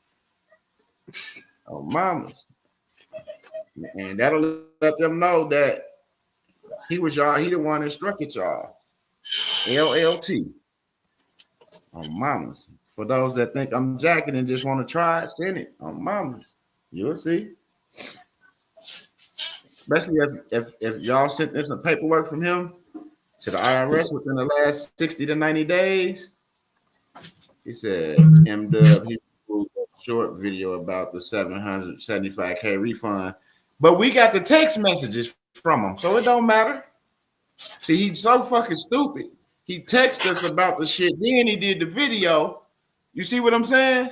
S4: Oh, mamas. And that'll let them know that he the one that instructed y'all. LLT. Oh, mamas. For those that think I'm jacking and just want to try it, send it. Oh, mamas. You'll see. Especially if y'all sent in some paperwork from him to the IRS within the last 60 to 90 days. He said, M-Dub, he wrote a short video about the $775K refund. But we got the text messages from him, so it don't matter. See, he's so fucking stupid. He texted us about the shit, then he did the video. You see what I'm saying?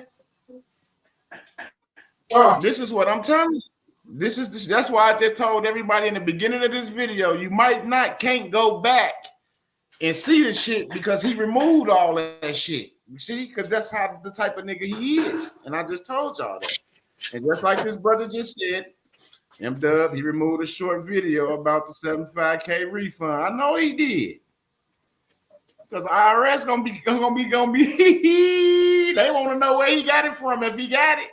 S4: This is what I'm telling you. That's why I just told everybody in the beginning of this video, you can't go back and see the shit because he removed all that shit. You see, because that's how the type of nigga he is. And I just told y'all that. And just like this brother just said, M-Dub, he removed a short video about the 75K refund. I know he did. Because IRS gonna be they want to know where he got it from if he got it.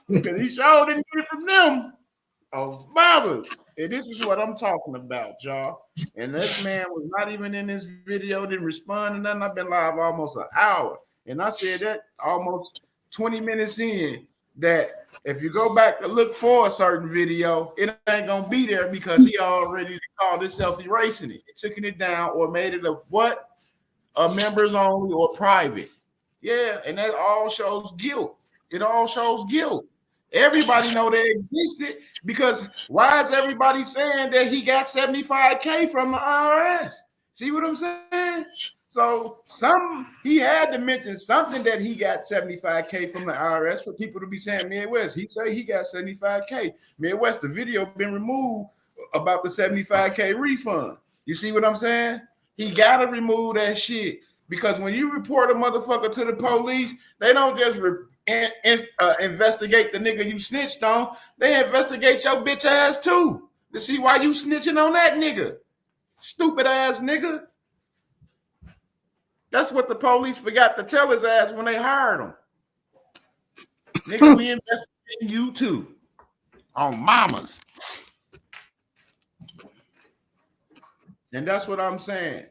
S4: Because he sure didn't get it from them. Oh, Bobbers. And this is what I'm talking about, y'all. And this man was not even in this video, didn't respond to nothing. I've been live almost an hour. And I said that almost 20 minutes in, that if you go back to look for a certain video, it ain't going to be there because he already called himself erasing it. Taking it down or made it a what? A members only or private. Yeah, and that all shows guilt. It all shows guilt. Everybody know they existed because why is everybody saying that he got 75K from the IRS? See what I'm saying? So he had to mention something that he got 75K from the IRS for people to be saying Midwest. He say he got 75K. Midwest, the video been removed about the 75K refund. You see what I'm saying? He got to remove that shit because when you report a motherfucker to the police, they don't just investigate the nigga you snitched on. They investigate your bitch ass too to see why you snitching on that nigga. Stupid ass nigga. That's what the police forgot to tell his ass when they hired him. Nigga, we investigating you too. On mamas. And that's what I'm saying.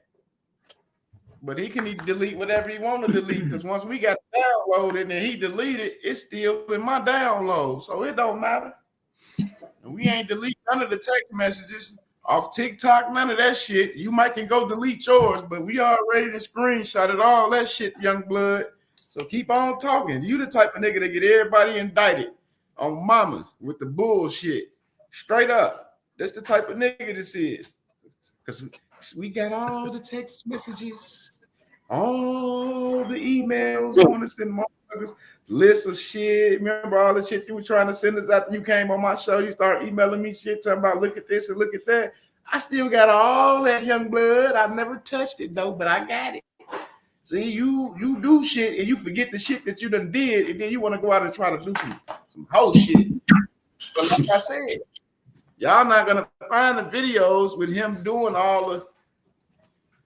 S4: But he can delete whatever he want to delete, because once we got it downloaded and he deleted, it's still in my download. So it don't matter. And we ain't delete none of the text messages off TikTok, none of that shit. You might can go delete yours, but we already screenshotted all that shit, young blood. So keep on talking. You the type of nigga that get everybody indicted on mamas with the bullshit. Straight up. That's the type of nigga this is. Because we got all the text messages, all the emails you want to send motherfuckers, lists of shit. Remember all the shit you was trying to send us after you came on my show? You start emailing me shit talking about look at this and look at that. I still got all that, young blood. I never touched it though, but I got it. See, you do shit and you forget the shit that you done did, and then you want to go out and try to do some whole shit. But like I said, y'all not gonna find the videos with him doing all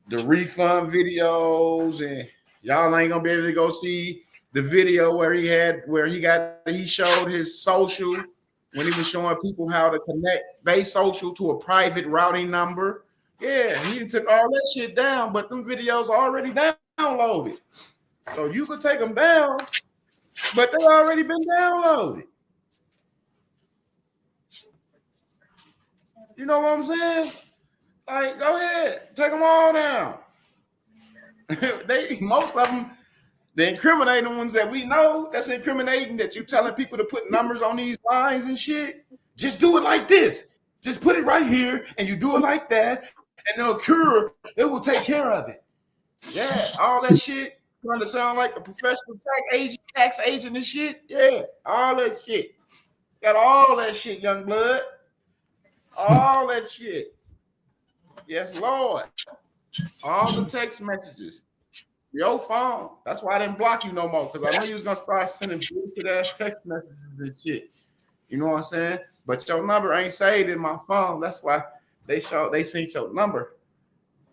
S4: the refund videos, and y'all ain't gonna be able to go see the video where he showed his social when he was showing people how to connect their social to a private routing number. Yeah, he took all that shit down, but them videos are already downloaded. So you could take them down, but they already been downloaded. You know what I'm saying? Like, go ahead, take them all down. Most of them, the incriminating ones that we know, that's incriminating, that you telling people to put numbers on these lines and shit. Just do it like this. Just put it right here, and you do it like that, and it will take care of it. Yeah, all that shit. Trying to sound like a professional tax agent and shit. Yeah, all that shit. Got all that shit, young blood. All that shit. Yes, Lord. All the text messages. Your phone. That's why I didn't block you no more, because I knew you was gonna start sending bullshit ass text messages and shit. You know what I'm saying? But your number ain't saved in my phone. That's why they seen your number.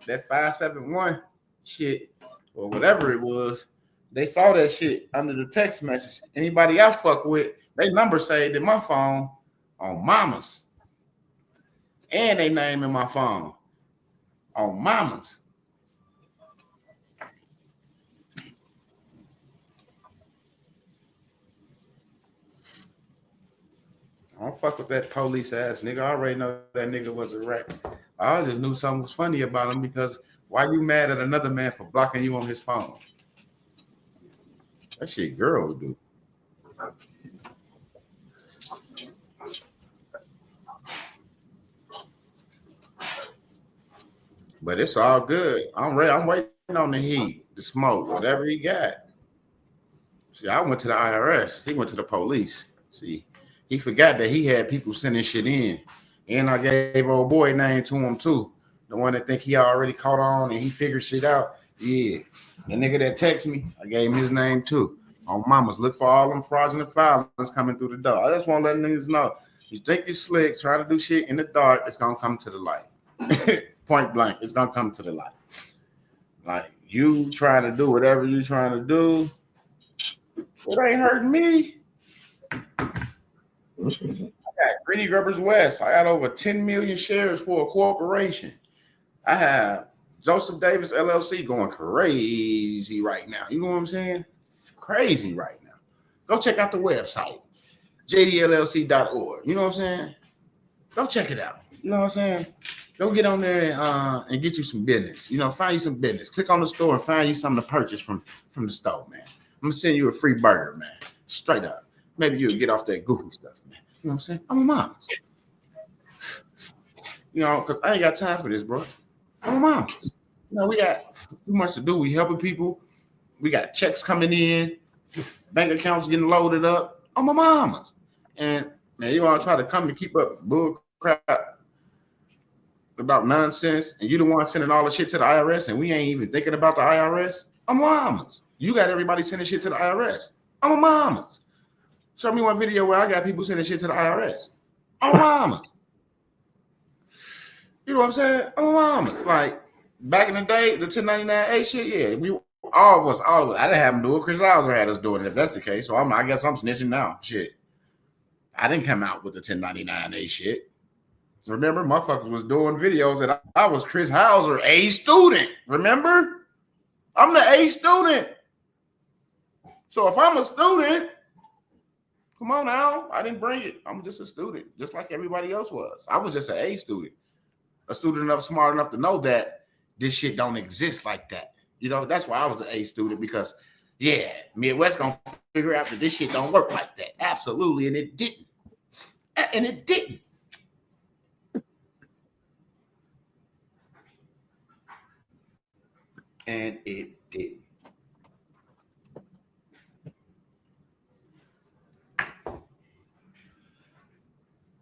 S4: That 571 shit or whatever it was. They saw that shit under the text message. Anybody I fuck with, they number saved in my phone on mamas. And they name in my phone on mamas. I don't fuck with that police ass nigga. I already know that nigga was a wreck. I just knew something was funny about him, because why you mad at another man for blocking you on his phone? That shit girls do. But it's all good. I'm ready. I'm waiting on the heat, the smoke, whatever he got. See, I went to the IRS. He went to the police. See, he forgot that he had people sending shit in. And I gave old boy name to him too. The one that think he already caught on and he figured shit out. Yeah. The nigga that text me, I gave him his name too. On mamas, look for all them fraudulent filings coming through the door. I just want to let niggas know. You think you're slick, trying to do shit in the dark, it's going to come to the light. Point blank, it's going to come to the light. Like, you trying to do whatever you trying to do, it ain't hurting me. I got Greedy Grubbers West. I got over 10 million shares for a corporation. I have Joseph Davis LLC going crazy right now. You know what I'm saying? Crazy right now. Go check out the website, jdllc.org. You know what I'm saying? Go check it out. You know what I'm saying? Go get on there and get you some business. You know, find you some business. Click on the store and find you something to purchase from the store, man. I'm going to send you a free burger, man. Straight up. Maybe you'll get off that goofy stuff, man. You know what I'm saying? I'm a mama's. You know, because I ain't got time for this, bro. I'm a mama's. You know, we got too much to do. We helping people. We got checks coming in. Bank accounts getting loaded up. I'm a mama's. And, man, you want to try to come and keep up bull crap about nonsense, and you the one sending all the shit to the IRS, and we ain't even thinking about the IRS. I'm a mama's. You got everybody sending shit to the IRS. I'm a mama's. Show me one video where I got people sending shit to the IRS. I'm a mama's. You know what I'm saying? I'm a mama's. Like, back in the day, the 1099A shit, yeah, all of us. I didn't have them do it. Chris Hauser had us doing it, if that's the case. So I guess I'm snitching now. Shit. I didn't come out with the 1099A shit.
S1: Remember, motherfuckers was doing videos that I was Chris Hauser, A student. Remember? I'm the A student. So if I'm a student, come on now. I didn't bring it. I'm just a student, just like everybody else was. I was just an A student. A student enough, smart enough to know that this shit don't exist like that. You know, that's why I was an A student, because yeah, Midwest gonna figure out that this shit don't work like that. Absolutely, and it didn't. And it didn't. And it didn't.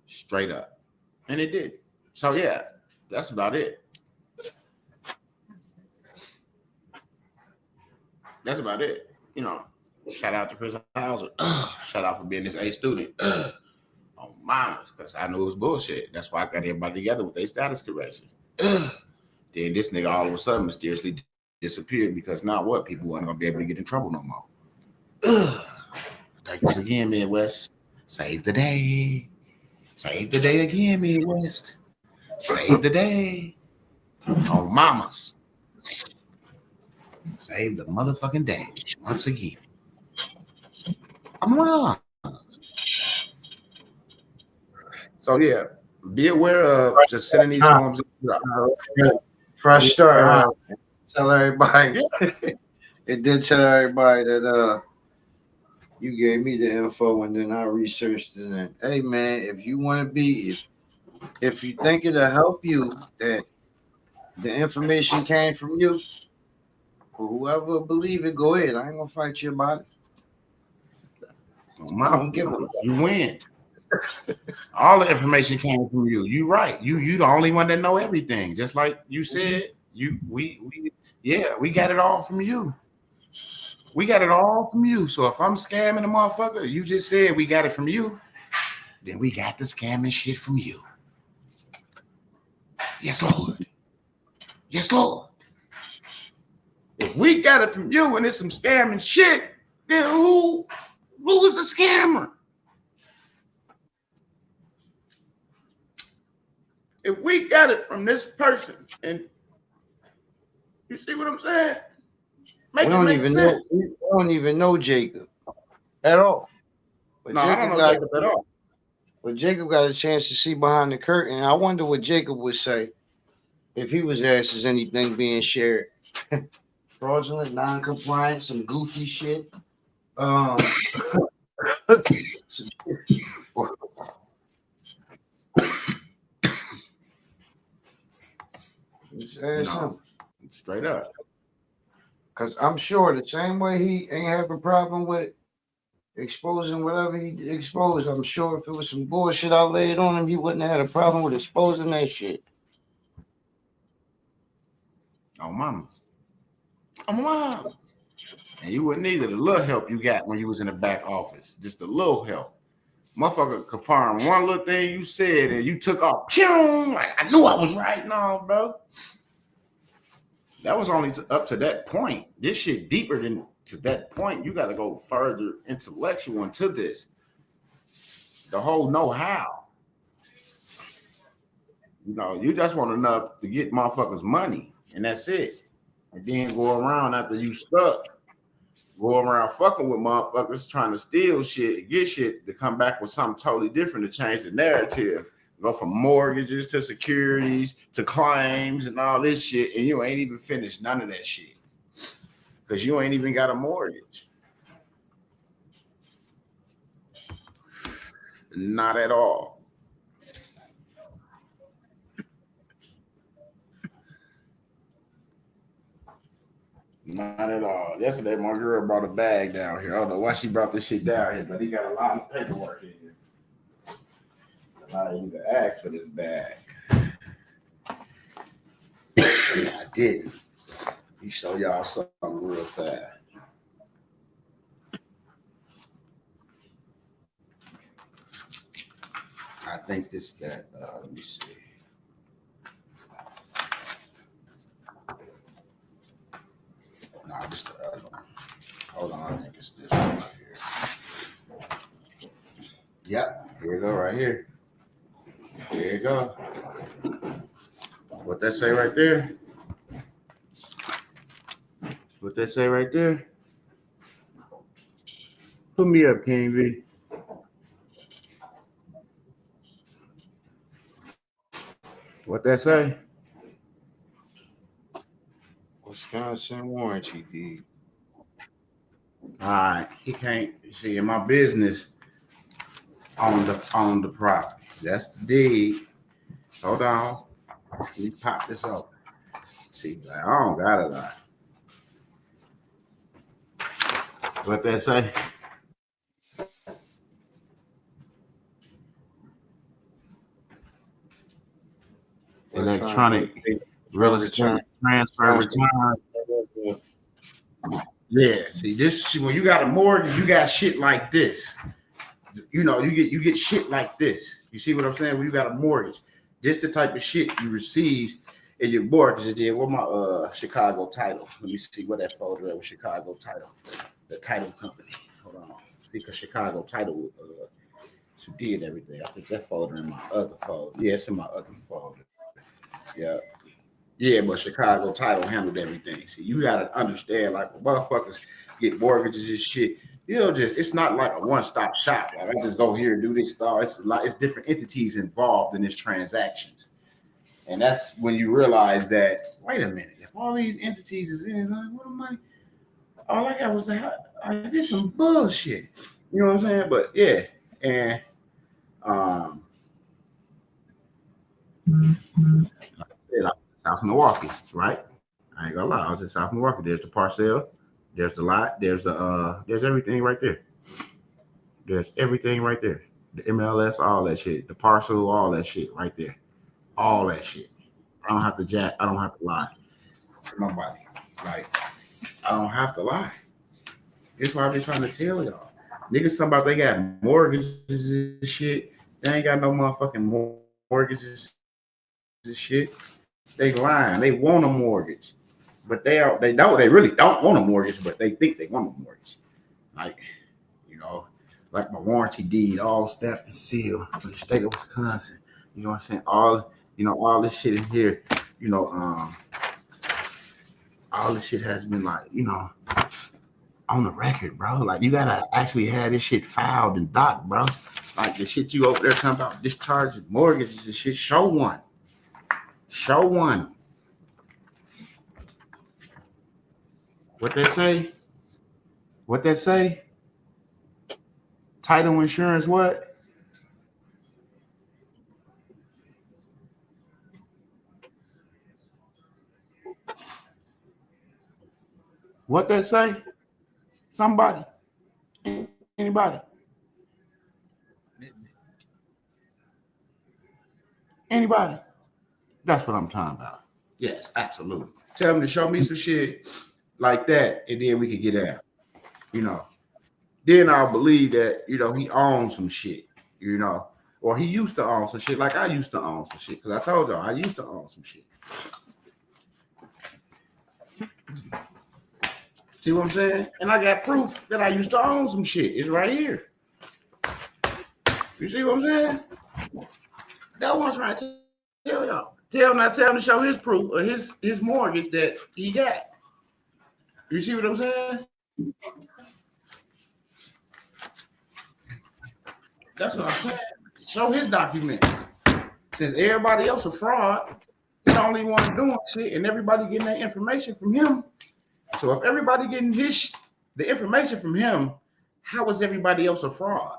S1: Straight up. And it did. So yeah, that's about it. That's about it. You know, shout out to Chris Hauser. Shout out for being this A student. On mine, because I knew it was bullshit. That's why I got everybody together with their status corrections. Then this nigga all of a sudden mysteriously disappeared, because now what? People weren't gonna be able to get in trouble no more. Thanks again, Midwest. Save the day. Save the day again, Midwest. Save the day. On mamas. Save the motherfucking day once again. I'm on. So yeah, be aware of just sending these forms.
S2: Fresh start. Tell everybody. It did tell everybody that you gave me the info, and then I researched it. And hey man, if you want to be, if you think it'll help you, that the information came from you, for whoever believe it, go ahead. I ain't gonna fight you about it.
S1: I don't give a you win. All the information came from you. You right. You the only one that know everything. Just like you said, we got it all from you. We got it all from you. So if I'm scamming a motherfucker, you just said we got it from you, then we got the scamming shit from you. Yes, Lord. Yes, Lord. If we got it from you and it's some scamming shit, then who is the scammer? If we got it from this person, and you see what I'm saying?
S2: We don't even know Jacob at all. But
S1: no, I don't know Jacob at all.
S2: But Jacob got a chance to see behind the curtain. I wonder what Jacob would say if he was asked, is anything being shared? Fraudulent, non-compliant, some goofy shit.
S1: No, straight up.
S2: Because I'm sure the same way he ain't have a problem with exposing whatever he exposed, I'm sure if it was some bullshit I laid on him, he wouldn't have had a problem with exposing that shit.
S1: Oh, mama. Oh, mama. And you wouldn't need the little help you got when you was in the back office. Just a little help. Motherfucker confirmed one little thing you said and you took off. Like, I knew I was right. No, bro. That was only up to that point. This shit deeper than to that point. You got to go further intellectual into this. The whole know-how. You know, you just want enough to get motherfuckers money, and that's it. And then go around after you stuck. Go around fucking with motherfuckers trying to steal shit, get shit to come back with something totally different to change the narrative. Go from mortgages to securities to claims and all this shit, and you ain't even finished none of that shit because you ain't even got a mortgage. Not at all. Not at all. Yesterday, my girl brought a bag down here. I don't know why she brought this shit down here, but he got a lot of paperwork in here. I didn't even ask for this bag. I didn't. Let me show y'all something real fast. I think this that. Let me see. No, it's the other one. Hold on, I think it's this one right here. Yep, here you go, right here. Here you go.
S4: What that say right there? What that say right there? Put me up, King V. What that say?
S2: Wisconsin warranty deed.
S4: All right, he can't see in my business on the property. That's the deed. Hold on. Let me pop this open. See, I don't got a lot. What that say? Electronic real estate transfer return. Yeah, see this when you got a mortgage, you got shit like this. You know, you get shit like this. You see what I'm saying? When you got a mortgage, this the type of shit you receive in your mortgage. Yeah, what my Chicago title? Let me see what that folder is with Chicago title, the title company. Hold on, because Chicago title did everything. I think that folder in my other folder. Yeah, it's in my other folder. Yeah. Yeah, but Chicago title handled everything. See, you gotta understand, like motherfuckers get mortgages and shit. You know, just it's not like a one-stop shop. Like I just go here and do this stuff. It's different entities involved in this transactions. And that's when you realize that, wait a minute, if all these entities is in, like, what am I? All I got was I did some bullshit. You know what I'm saying? But yeah, and South Milwaukee, right? I ain't gonna lie, I was in South Milwaukee. There's the parcel, there's the lot, there's everything right there. There's everything right there. The MLS, all that shit, the parcel, all that shit right there. All that shit. I don't have to jack, I don't have to lie to nobody. Like, I don't have to lie. That's why I've been trying to tell y'all. Niggas talking about they got mortgages and shit. They ain't got no motherfucking mortgages and shit. They lying. They want a mortgage, but they really don't want a mortgage, but they think they want a mortgage. Like, you know, like my warranty deed, all stamped and sealed for the state of Wisconsin. You know what I'm saying? All this shit in here. You know, all this shit has been like, on the record, bro. Like you gotta actually have this shit filed and docked, bro. Like the shit you over there talking about discharging mortgages and shit. Show one. Show one. What they say? What they say? Title insurance, what? What they say? Somebody? Anybody? Anybody? That's what I'm talking about. Yes, absolutely. Tell them to show me some shit like that, and then we could get out. You know. Then I'll believe that, he owns some shit, or he used to own some shit like I used to own some shit. Because I told y'all I used to own some shit. See what I'm saying? And I got proof that I used to own some shit. It's right here. You see what I'm saying? That's what I'm trying to tell y'all. Tell him to show his proof of his mortgage that he got. You see what I'm saying? That's what I'm saying. Show his document. Since everybody else a fraud, he the only one doing shit, and everybody getting that information from him. So if everybody getting the information from him, how is everybody else a fraud?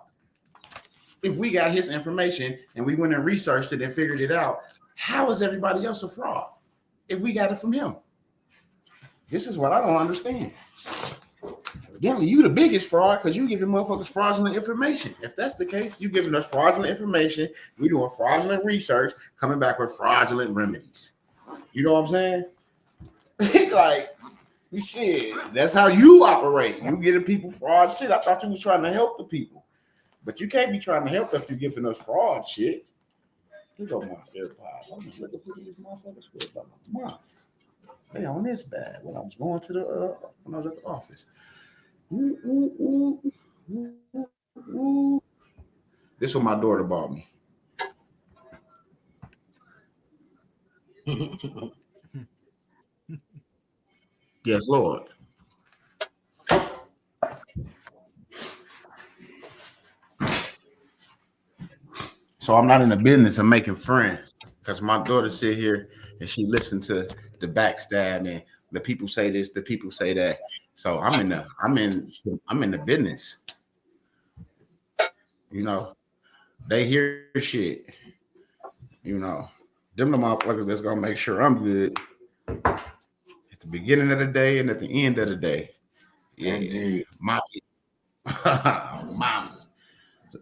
S4: If we got his information and we went and researched it and figured it out, how is everybody else a fraud if we got it from him? This is what I don't understand. Again, you the biggest fraud because you giving motherfuckers fraudulent information. If that's the case, you giving us fraudulent information, we doing fraudulent research, coming back with fraudulent remedies. You know what I'm saying? Like, shit, that's how you operate. You giving people fraud shit. I thought you was trying to help the people. But you can't be trying to help if you're giving us fraud shit. Here go my AirPods. I'm just looking for these motherfuckers for about a month. They on this bad when I was going to when I was at the office. This is what my daughter bought me. Yes, Lord. So I'm not in the business of making friends because my daughter sit here and she listened to the backstab and the people say this, the people say that. So I'm in the business. You know, they hear shit. You know, them the motherfuckers that's gonna make sure I'm good at the beginning of the day and at the end of the day. Yeah,
S2: Indeed.
S4: my mamas.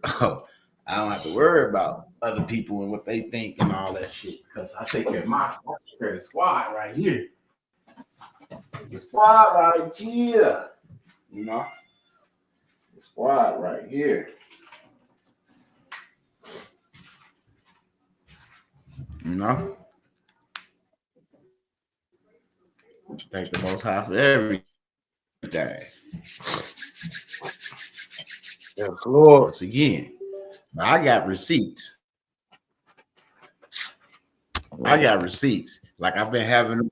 S4: So I don't have to worry about other people and what they think and all that shit. Because I take care of the squad right here. The squad right here. You know? The squad right here. You know? Thank the Most High for everything.
S2: Yes, Lord.
S4: Once again, I got receipts. Like I've been having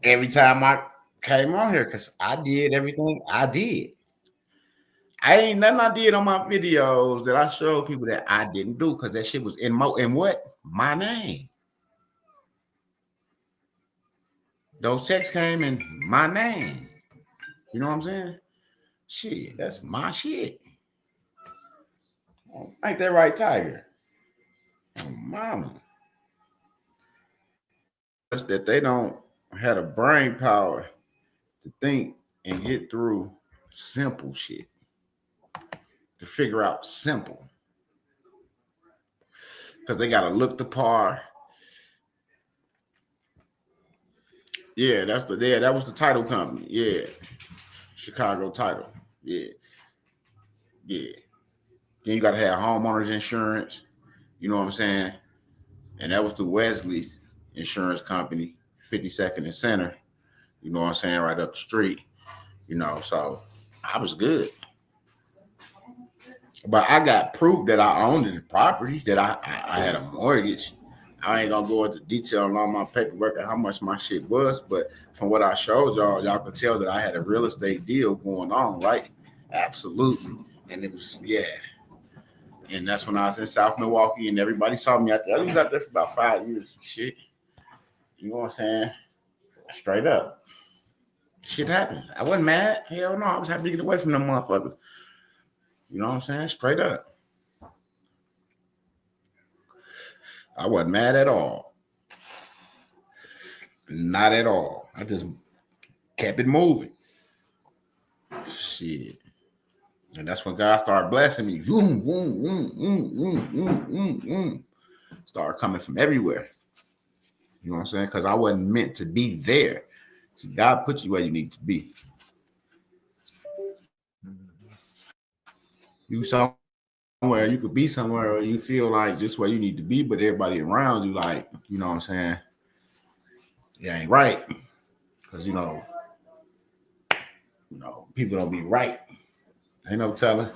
S4: every time I came on here because I did everything I did. I ain't nothing I did on my videos that I showed people that I didn't do because that shit was in what? My name. Those checks came in my name. You know what I'm saying? Shit, that's my shit. Ain't that right, Tiger? Oh, mama. That's that they don't have the brain power to think and get through simple shit. To figure out simple. Because they gotta look the part. Yeah, that was the title company. Yeah. Chicago title. Yeah. Yeah. Then you gotta have homeowners insurance. You know what I'm saying? And that was through Wesley's insurance company, 52nd and Center. You know what I'm saying? Right up the street. You know, so I was good. But I got proof that I owned the property, that I had a mortgage. I ain't gonna go into detail on all my paperwork and how much my shit was, but from what I showed y'all could tell that I had a real estate deal going on, right? Absolutely. And it was, yeah. And that's when I was in South Milwaukee and everybody saw me out there. I was out there for about 5 years. Shit. You know what I'm saying? Straight up. Shit happened. I wasn't mad. Hell no. I was happy to get away from them motherfuckers. You know what I'm saying? Straight up. I wasn't mad at all. Not at all. I just kept it moving. Shit. And that's when God started blessing me. Started coming from everywhere. You know what I'm saying? Because I wasn't meant to be there. So God put you where you need to be. You somewhere, you could be somewhere, or you feel like this where you need to be, but everybody around you, like, you know what I'm saying? It ain't right. Because, you know, people don't be right. Ain't no telling.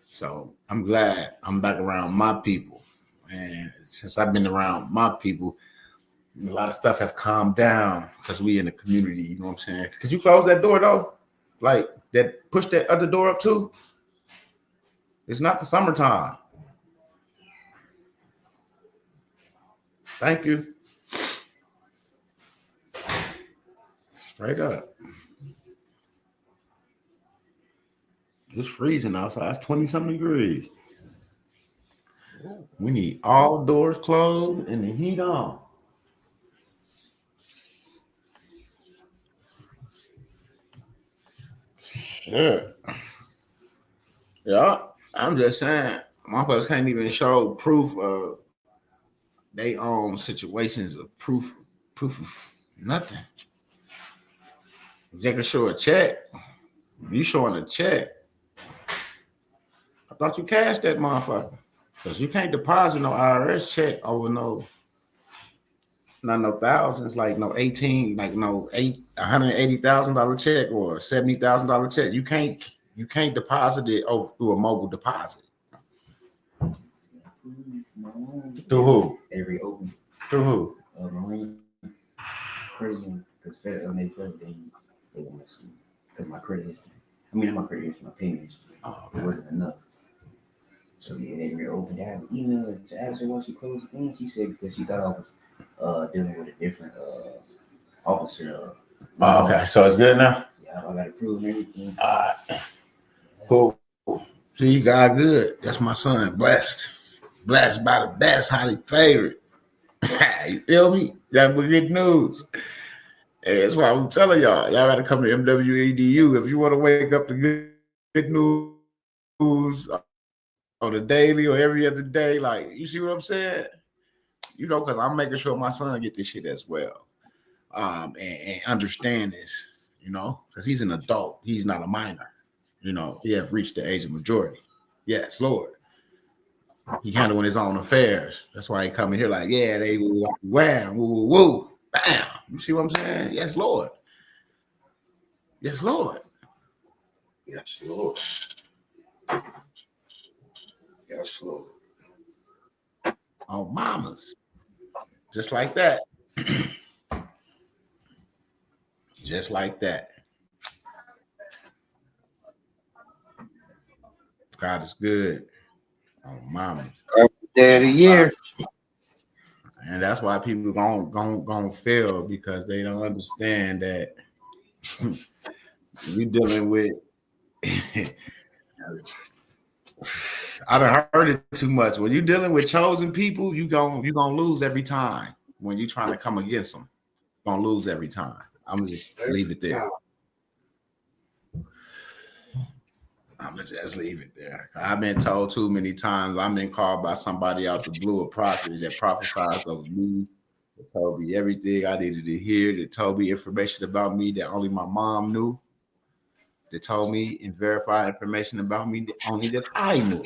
S4: So I'm glad I'm back around my people. And since I've been around my people, a lot of stuff have calmed down because we in the community, you know what I'm saying? Could you close that door though? Like that, push that other door up too? It's not the summertime. Thank you. Straight up. It's freezing outside. It's 20-something degrees. We need all doors closed and the heat on. Shit. Yeah, I'm just saying, motherfuckers can't even show proof of they own situations of proof of nothing. They can show a check. You showing a check. I thought you cashed that motherfucker. Because you can't deposit no IRS check over no thousands, like no 18, like no $180,000 check or $70,000 check. You can't deposit it over through a mobile deposit. Through who?
S5: Every open
S4: Through who?
S5: Marine credit union because federal made credit they want to because my credit history. I mean, not my credit history, my payment history.
S4: Oh,
S5: It wasn't enough. So yeah, they reopened that email to ask her why she closed the thing. She said because she thought I was dealing with a different officer.
S4: Oh, okay. So it's good now?
S5: Yeah, I got approved and everything.
S4: All right. Cool. See, God good. That's my son. Blessed. Blessed by the best, highly favored. You feel me? That was good news. Hey, that's why I'm telling y'all. Y'all got to come to MWEDU if you want to wake up to good news on a daily or every other day. Like, you see what I'm saying? You know, because I'm making sure my son get this shit as well. And understand this, you know, because he's an adult. He's not a minor. You know, he have reached the age of majority. Yes, Lord. He handling his own affairs. That's why he coming here like, yeah, they wham, woo, woo, woo, bam. You see what I'm saying? Yes, Lord. Yes, Lord.
S2: Yes, Lord. Yes, Lord.
S4: Oh, mamas. Just like that. Just like that. God is good. Oh, mamas.
S2: Day of the year.
S4: And that's why people gonna fail because they don't understand that you dealing with. I done heard it too much. When you're dealing with chosen people, you gonna lose every time. When you're trying to come against them, you're gonna lose every time. I'm gonna just leave it there. I'm gonna just leave it there. I've been told too many times. I've been called by somebody out the blue, a prophet that prophesied over me. That told me everything I needed to hear. That told me information about me that only my mom knew. That told me and verified information about me that only that I knew.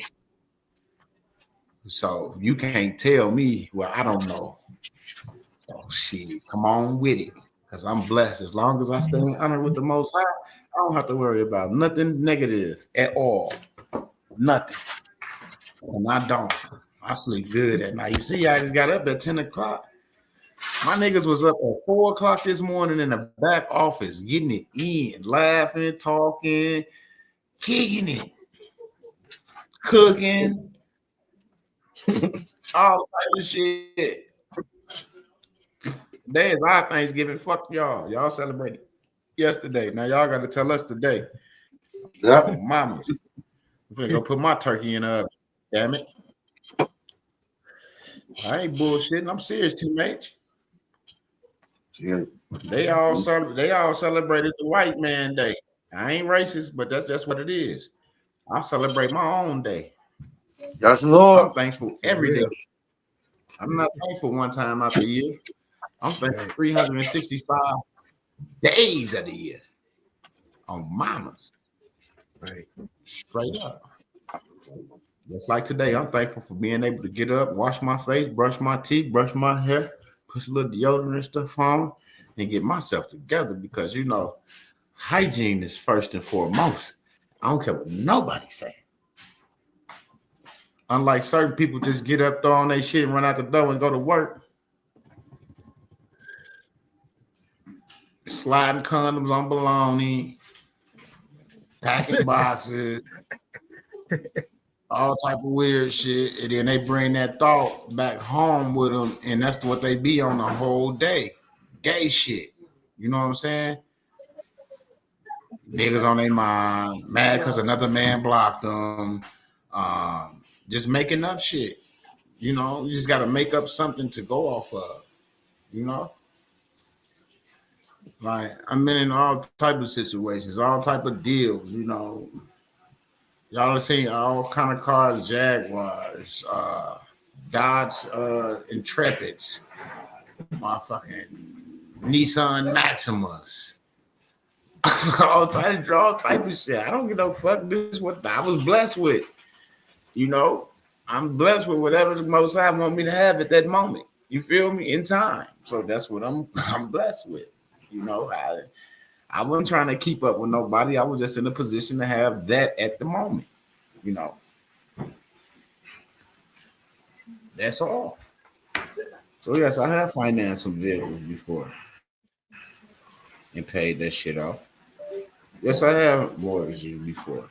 S4: So you can't tell me, well, I don't know. Oh shit, come on with it. Because I'm blessed. As long as I stay in honor with the Most High, I don't have to worry about nothing negative at all. Nothing. And I don't. I sleep good at night. You see, I just got up at 10 o'clock. My niggas was up at 4 o'clock this morning in the back office, getting it in, laughing, talking, kicking it, cooking, all type of shit. Today is our Thanksgiving. Fuck y'all. Y'all celebrated yesterday. Now y'all got to tell us today.
S2: Yep.
S4: Oh, mamas. I'm gonna go put my turkey in the oven. Damn it. I ain't bullshitting. I'm serious, teammates.
S2: Yeah.
S4: They all celebrated the white man day. I ain't racist, but that's just what it is. I celebrate my own day.
S2: Yes, Lord.
S4: I'm thankful every day. I'm not thankful one time out the year. I'm thankful 365 days of the year. On mamas.
S6: Right.
S4: Straight up. Just like today, I'm thankful for being able to get up, wash my face, brush my teeth, brush my hair, put a little deodorant and stuff on, and get myself together because, you know, hygiene is first and foremost. I don't care what nobody say. Unlike certain people just get up, throw on their shit, and run out the door and go to work. Sliding condoms on baloney, packing boxes, all type of weird shit. And then they bring that thought back home with them, and that's what they be on the whole day. Gay shit. You know what I'm saying? Niggas on their mind, mad because another man blocked them. Just making up shit. You know, you just got to make up something to go off of. You know? Like, I'm been in all type of situations, all type of deals, you know. Y'all have seen all kind of cars, Jaguars, Dodge Intrepids, motherfucking Nissan Maximas. all type of shit. I don't give no fuck. This is what I was blessed with. You know, I'm blessed with whatever the Most High want me to have at that moment. You feel me? In time. So that's what I'm blessed with. You know, I wasn't trying to keep up with nobody. I was just in a position to have that at the moment. You know, that's all. So yes, I have financed some vehicles before and paid that shit off. Yes, I have mortgages before.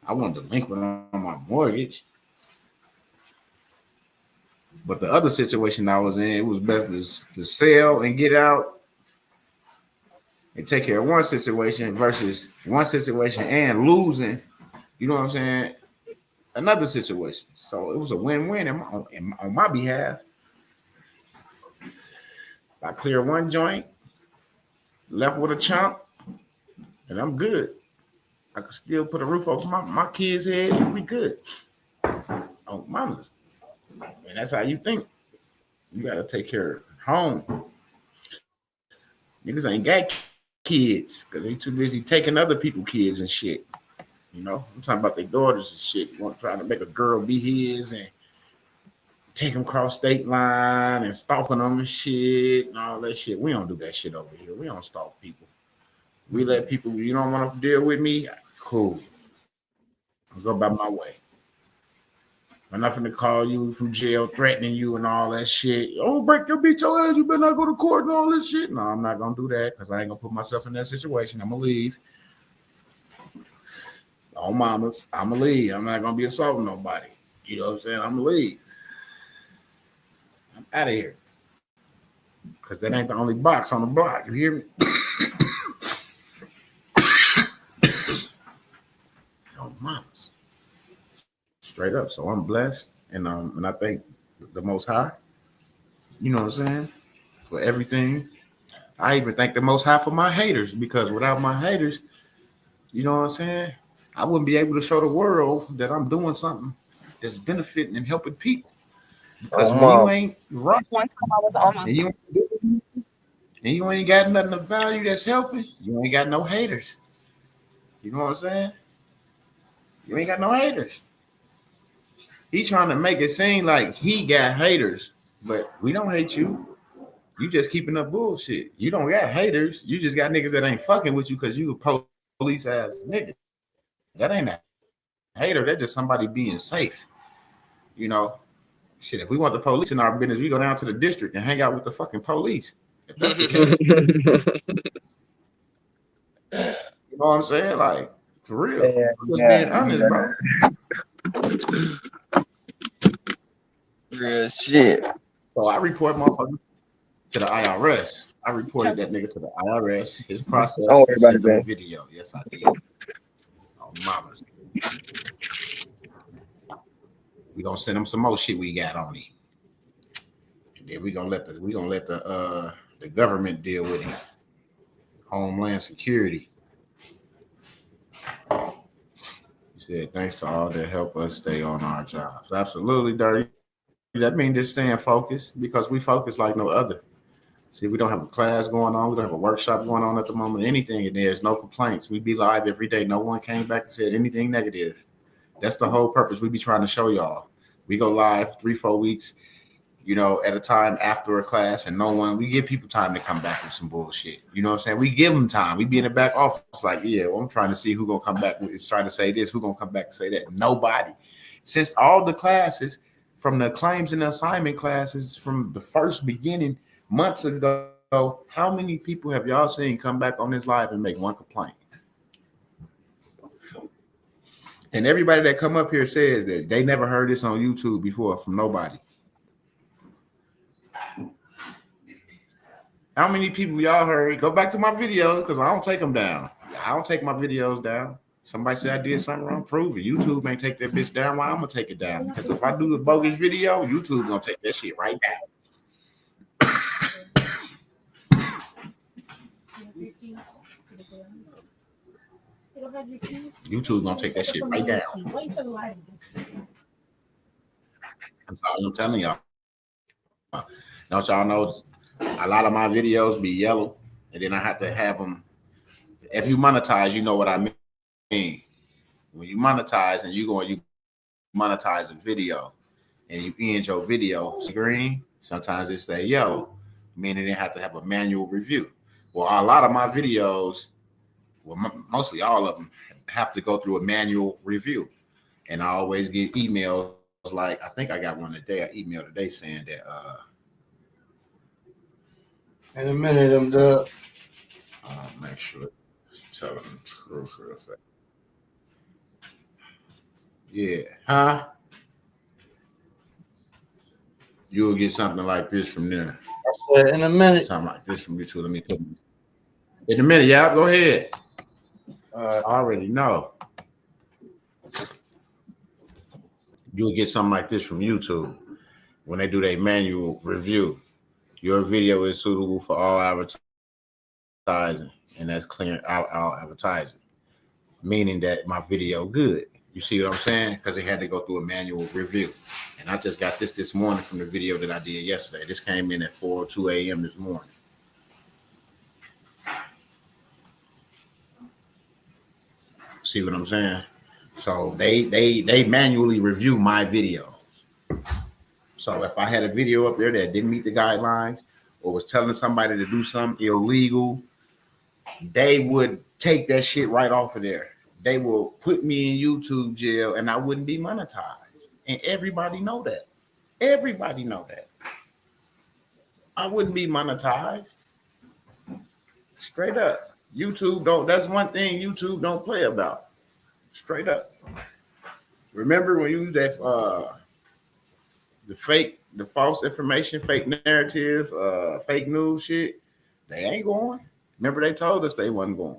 S4: I wasn't delinquent on my mortgage, but the other situation I was in, it was best to sell and get out and take care of one situation versus one situation and losing. You know what I'm saying? Another situation. So it was a win-win on my behalf. I clear one joint, left with a chunk, and I'm good. I could still put a roof over my kids' head and we good. Oh, mamas. And that's how you think. You gotta take care of home. Niggas ain't got kids because they too busy taking other people's kids and shit. You know, I'm talking about their daughters and shit. You want trying to make a girl be his and take him across state line and stalking them and shit and all that shit. We don't do that shit over here. We don't stalk people. We let people, you don't want to deal with me? Cool. I'll go about my way. I'm not gonna call you from jail, threatening you and all that shit. Oh, break your bitch ass. You better not go to court and all this shit. No, I'm not gonna do that because I ain't gonna put myself in that situation. I'm gonna leave. Oh, mamas, I'm gonna leave. I'm not gonna be assaulting nobody. You know what I'm saying? I'm gonna leave. I'm out of here. Because that ain't the only box on the block. You hear me? Oh, mamas. Straight up. So I'm blessed. And I thank the Most High. You know what I'm saying? For everything. I even thank the Most High for my haters because without my haters, you know what I'm saying? I wouldn't be able to show the world that I'm doing something that's benefiting and helping people. Because when you ain't right,
S6: One time I was on my
S4: and you ain't got nothing of value that's helping, you ain't got no haters. You know what I'm saying? You ain't got no haters. He trying to make it seem like he got haters, but we don't hate you. You just keeping up bullshit. You don't got haters. You just got niggas that ain't fucking with you because you a police ass nigga. That ain't a hater. That's just somebody being safe. You know, shit. If we want the police in our business, we go down to the district and hang out with the fucking police. If that's the case, you know what I'm saying? Like for real. I'm just being honest, bro.
S7: Real shit.
S4: So I report motherfucker to the IRS. I reported that nigga to the IRS. His process.
S7: Don't worry about it,
S4: the
S7: man.
S4: video. Yes, I did. Oh, mamas. We gonna send him some more shit we got on him. And then we gonna let the government deal with him. Homeland Security. He said, thanks to all that help us stay on our jobs. Absolutely, Dirty. That means just staying focused because we focus like no other. See, we don't have a class going on. We don't have a workshop going on at the moment. Anything, and there's no complaints. We be live every day. No one came back and said anything negative. That's the whole purpose. We be trying to show y'all. We go live 3-4 weeks, you know, at a time after a class, and we give people time to come back with some bullshit. You know what I'm saying? We give them time. We be in the back office like, yeah, well, I'm trying to see who gonna come back. It's trying to say this. Who gonna come back and say that? Nobody. Since all the classes, from the claims and the assignment classes, from the first beginning months ago, how many people have y'all seen come back on this live and make one complaint? And everybody that come up here says that they never heard this on YouTube before from nobody. How many people y'all heard? Go back to my videos because I don't take them down. I don't take my videos down. Somebody said I did something wrong, prove it. YouTube ain't take that bitch down. Why I'm gonna take it down? Because if I do the bogus video, YouTube gonna take that shit right down. YouTube gonna take that shit right down. That's all I'm telling y'all. Don't y'all know a lot of my videos be yellow, and then I have to have them. If you monetize, you know what I mean. When you monetize and you monetize a video, and you end your video green, sometimes it stay yellow, meaning they have to have a manual review. Well, a lot of my videos, mostly all of them, have to go through a manual review, and I always get emails like, I think I got one today. I emailed today saying that
S2: In a minute, I'm done.
S4: Make sure it's telling the truth real fast. Yeah, huh? You'll get something like this from there.
S2: I said in a minute.
S4: Something like this from YouTube. Let me put in a minute. Yeah, go ahead. I already know. You'll get something like this from YouTube when they do their manual review. Your video is suitable for all advertising, and that's clearing out all advertising, meaning that my video good. You see what I'm saying? Because it had to go through a manual review. And I just got this morning from the video that I did yesterday. This came in at 4:02 a.m. this morning. See what I'm saying? So they manually review my video. So if I had a video up there that didn't meet the guidelines or was telling somebody to do something illegal, they would take that shit right off of there. They will put me in YouTube jail and I wouldn't be monetized. And everybody know that. Everybody know that. I wouldn't be monetized. Straight up. YouTube don't, that's one thing YouTube don't play about. Straight up. Remember when you used that the false information, fake narrative, fake news shit? They ain't going. Remember they told us they wasn't going.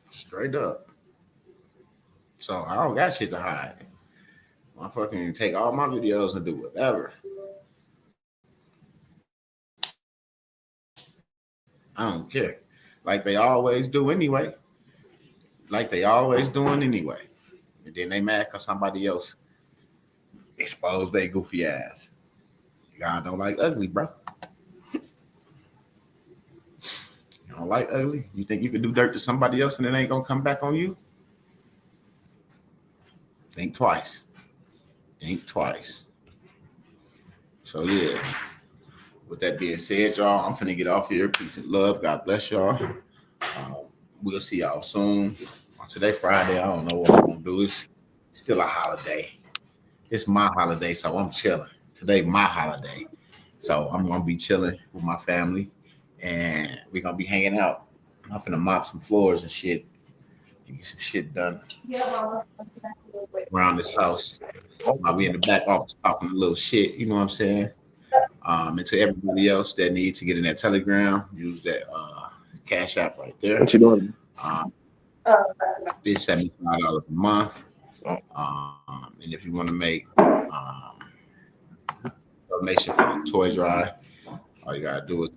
S4: Straight up. So I don't got shit to hide. I fucking take all my videos and do whatever. I don't care. Like they always do anyway. Like they always doing anyway. And then they mad because somebody else exposed their goofy ass. God don't like ugly, bro. You don't like ugly? You think you can do dirt to somebody else and it ain't gonna come back on you? Think twice. Think twice. So yeah. With that being said, y'all, I'm finna get off here. Peace and love. God bless y'all. We'll see y'all soon. Today, Friday, I don't know what I'm gonna do. It's still a holiday. It's my holiday, so I'm chilling. Today, my holiday. So I'm gonna be chilling with my family and we're gonna be hanging out. I'm finna mop some floors and shit and get some shit done around this house. I'll be in the back office talking a little shit, you know what I'm saying? And to everybody else that needs to get in that Telegram, use that Cash App right there.
S3: What you doing?
S4: It's $75 a month. And if you want to make donation for the toy drive, all you gotta do is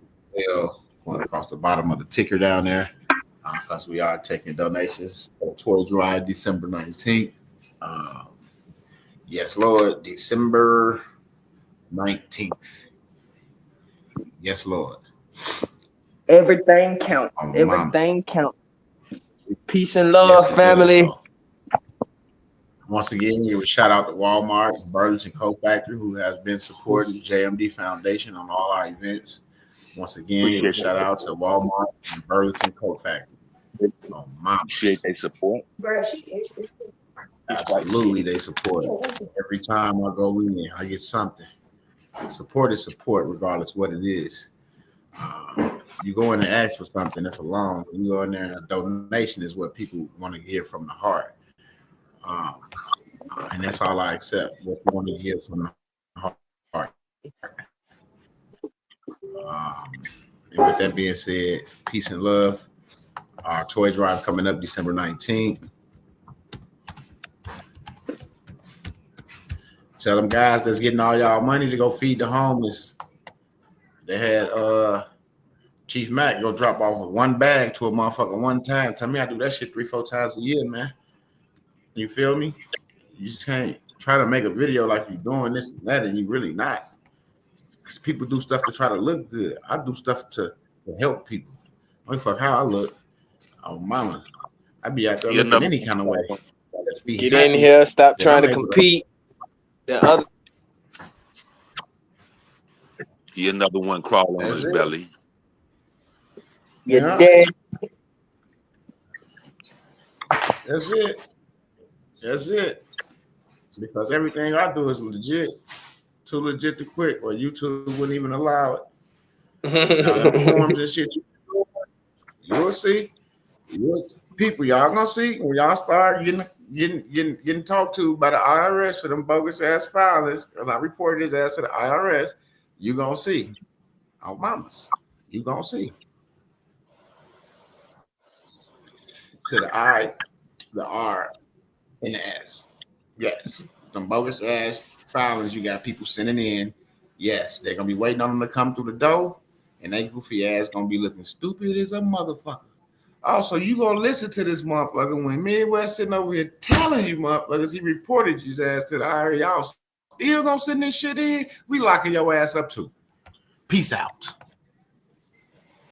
S4: going across the bottom of the ticker down there, because we are taking donations for the toy drive December 19th. Yes, Lord, December 19th. Yes, Lord.
S6: Everything count.
S4: Oh,
S6: Everything count. Peace and love,
S4: Yes,
S6: family.
S4: So, once again, give a shout out to Walmart, Burlington Co-Factory, who has been supporting JMD Foundation on all our events. Once again, give a shout out to Walmart and Burlington Co-Factory. Oh, mom.
S3: Appreciate their support.
S4: Absolutely, they support it. Every time I go in, I get something. Support is support, regardless what it is. You go in and ask for something, that's a loan. You go in there and a donation is what people want to hear from the heart. And that's all I accept, what you want to hear from the heart. And with that being said, peace and love. Our toy drive coming up December 19th. Tell them guys that's getting all y'all money to go feed the homeless. They had Chief Mack go drop off one bag to a motherfucker one time. Tell me I do that shit 3-4 times a year, man. You feel me? You just can't try to make a video like you're doing this and that, and you really not. Because people do stuff to try to look good. I do stuff to help people. I don't fuck how I look. Oh, mama. I be out there looking any kind of way.
S6: Get in here. Stop trying to compete. The other.
S7: He another one crawl on his belly.
S6: You're dead.
S4: That's it. That's it. because everything I do is legit, too legit to quit, or YouTube wouldn't even allow it. Now, them forms and shit, you'll see. People, y'all gonna see when y'all start getting talked to by the IRS for them bogus ass filings, because I reported his ass to the IRS. You gonna see. Oh, mamas, you gonna see. To the I, the R, and the S. Yes, them bogus ass filings you got people sending in. Yes, they're gonna be waiting on them to come through the door, and they goofy ass gonna be looking stupid as a motherfucker. Also, you gonna listen to this motherfucker when Midwest sitting over here telling you motherfuckers he reported his ass to the IRS. Y'all still gonna send this shit in? We locking your ass up too. Peace out.